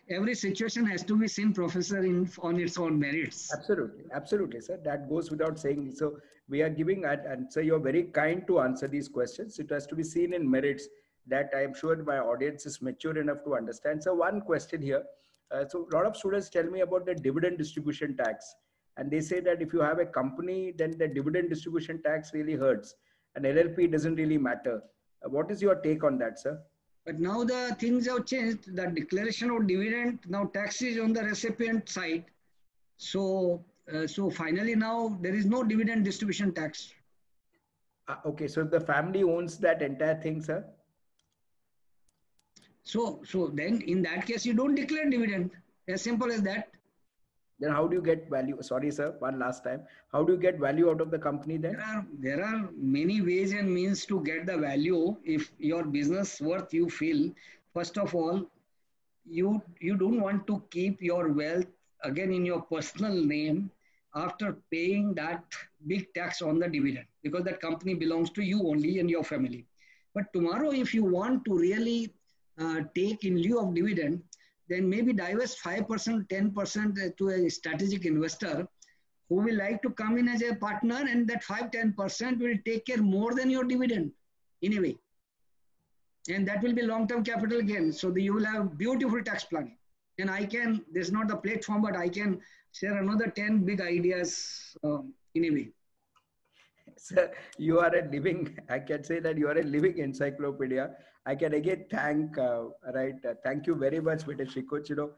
every situation has to be seen, professor, on its own merits. Absolutely, absolutely, sir. That goes without saying. So we are giving, and sir, you're very kind to answer these questions. It has to be seen in merits that I am sure my audience is mature enough to understand. So one question here. So a lot of students tell me about the dividend distribution tax. And they say that if you have a company, then the dividend distribution tax really hurts. And LLP doesn't really matter. What is your take on that, sir? But now the things have changed. The declaration of dividend, now tax is on the recipient side. So, so finally now there is no dividend distribution tax. Okay, so the family owns that entire thing, sir? So then in that case, you don't declare dividend. As simple as that. Then how do you get value? Sorry, sir, one last time. How do you get value out of the company then? There are many ways and means to get the value. If your business worth you feel, first of all, you don't want to keep your wealth again in your personal name after paying that big tax on the dividend, because that company belongs to you only and your family. But tomorrow, if you want to really take in lieu of dividend, then maybe divest 5%, 10% to a strategic investor who will like to come in as a partner, and that 5-10% will take care more than your dividend in a way. And that will be long-term capital gain. So you will have beautiful tax planning. And this is not the platform, but I can share another 10 big ideas in a way. Sir, you are a living, I can say that you are a living encyclopedia. I can again thank, thank you very much, Mr. Srikoch.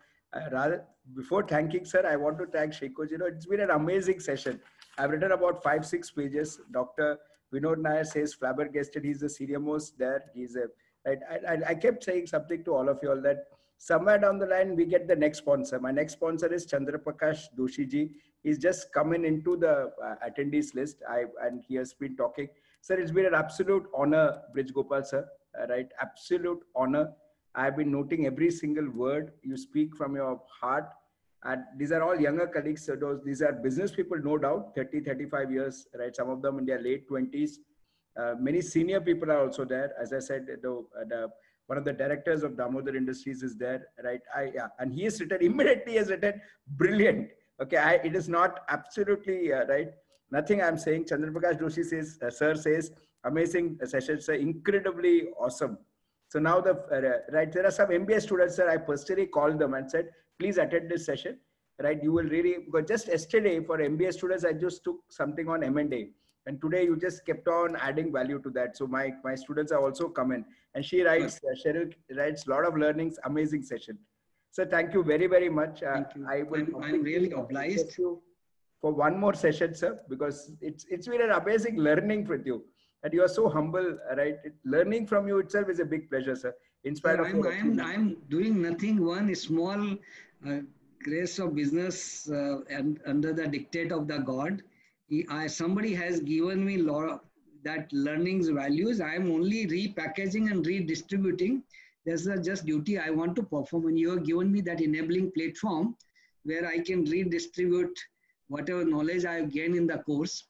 Rather, before thanking, sir, I want to thank Srikoch. It's been an amazing session. I've written about 5-6 pages. Dr. Vinod Nair says flabbergasted. He's the senior most there. He's a, right. I kept saying something to all of you all that somewhere down the line, we get the next sponsor. My next sponsor is Chandra Prakash Doshi ji. He's just coming into the attendees list. And he has been talking. Sir, it's been an absolute honor, Brij Gopal sir, right? Absolute honor. I've been noting every single word you speak from your heart. And these are all younger colleagues. So these are business people, no doubt, 30, 35 years, right? Some of them in their late 20s. Many senior people are also there. As I said, one of the directors of Damodar Industries is there, right? And he has written, immediately has written, brilliant. Okay, it is not absolutely right. Nothing I'm saying. Chandraprakash Doshi says, sir says, amazing session, sir, incredibly awesome. So now right, there are some MBA students, sir, I personally called them and said, please attend this session, right? You will really, because just yesterday for MBA students, I just took something on M&A. And today you just kept on adding value to that. So my students are also coming. And she writes, Cheryl writes a lot of learnings, amazing session. So thank you very, very much. Thank you. I'm really obliged for one more session, sir, because it's been an amazing learning with you. And you are so humble, right? Learning from you itself is a big pleasure, sir. In spite of I'm doing nothing. One small grace of business and under the dictate of the God. Somebody has given me that learning's values. I am only repackaging and redistributing. That's the just duty I want to perform. And you have given me that enabling platform where I can redistribute whatever knowledge I have gained in the course,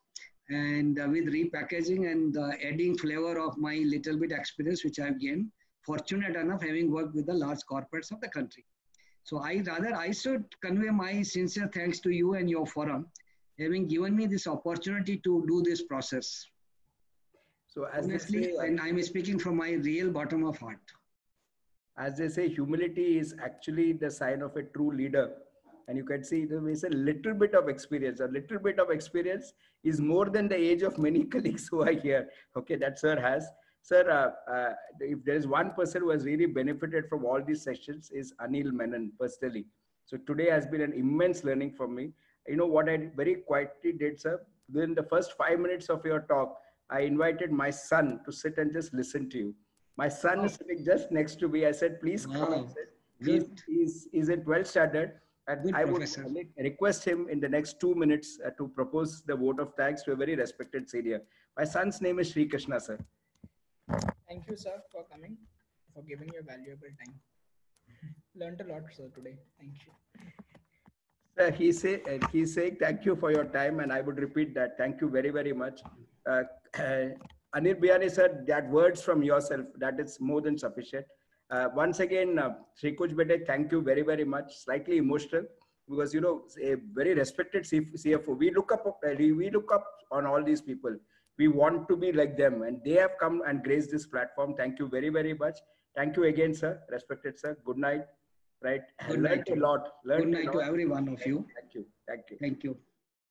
and with repackaging and adding flavor of my little bit experience which I have gained. Fortunate enough having worked with the large corporates of the country. So I should convey my sincere thanks to you and your forum, having given me this opportunity to do this process. So honestly, and I'm speaking from my real bottom of heart. As they say, humility is actually the sign of a true leader. And you can see there is a little bit of experience. A little bit of experience is more than the age of many colleagues who are here. Okay, that sir has. Sir, if there is one person who has really benefited from all these sessions is Anil Menon personally. So today has been an immense learning for me. You know what I very quietly did, sir? Within the first 5 minutes of your talk, I invited my son to sit and just listen to you. My son is sitting just next to me. I said, please come and sit. He's in 12th standard. And I would request him in the next 2 minutes to propose the vote of thanks to a very respected senior. My son's name is Sri Krishna, sir. Thank you, sir, for coming, for giving your valuable time. Learned a lot, sir, today. Thank you. Sir, he's saying thank you for your time, and I would repeat that. Thank you very, very much. Anil Biyani, sir, that words from yourself, that is more than sufficient. Once again, Sri Kuch Bete, thank you very, very much. Slightly emotional because, you know, a very respected CFO. We look up on all these people. We want to be like them, and they have come and graced this platform. Thank you very, very much. Thank you again, sir. Respected sir. Good night. Right. Good night. Learned a lot. Good night to every one of you. Thank you. Thank you. Thank you.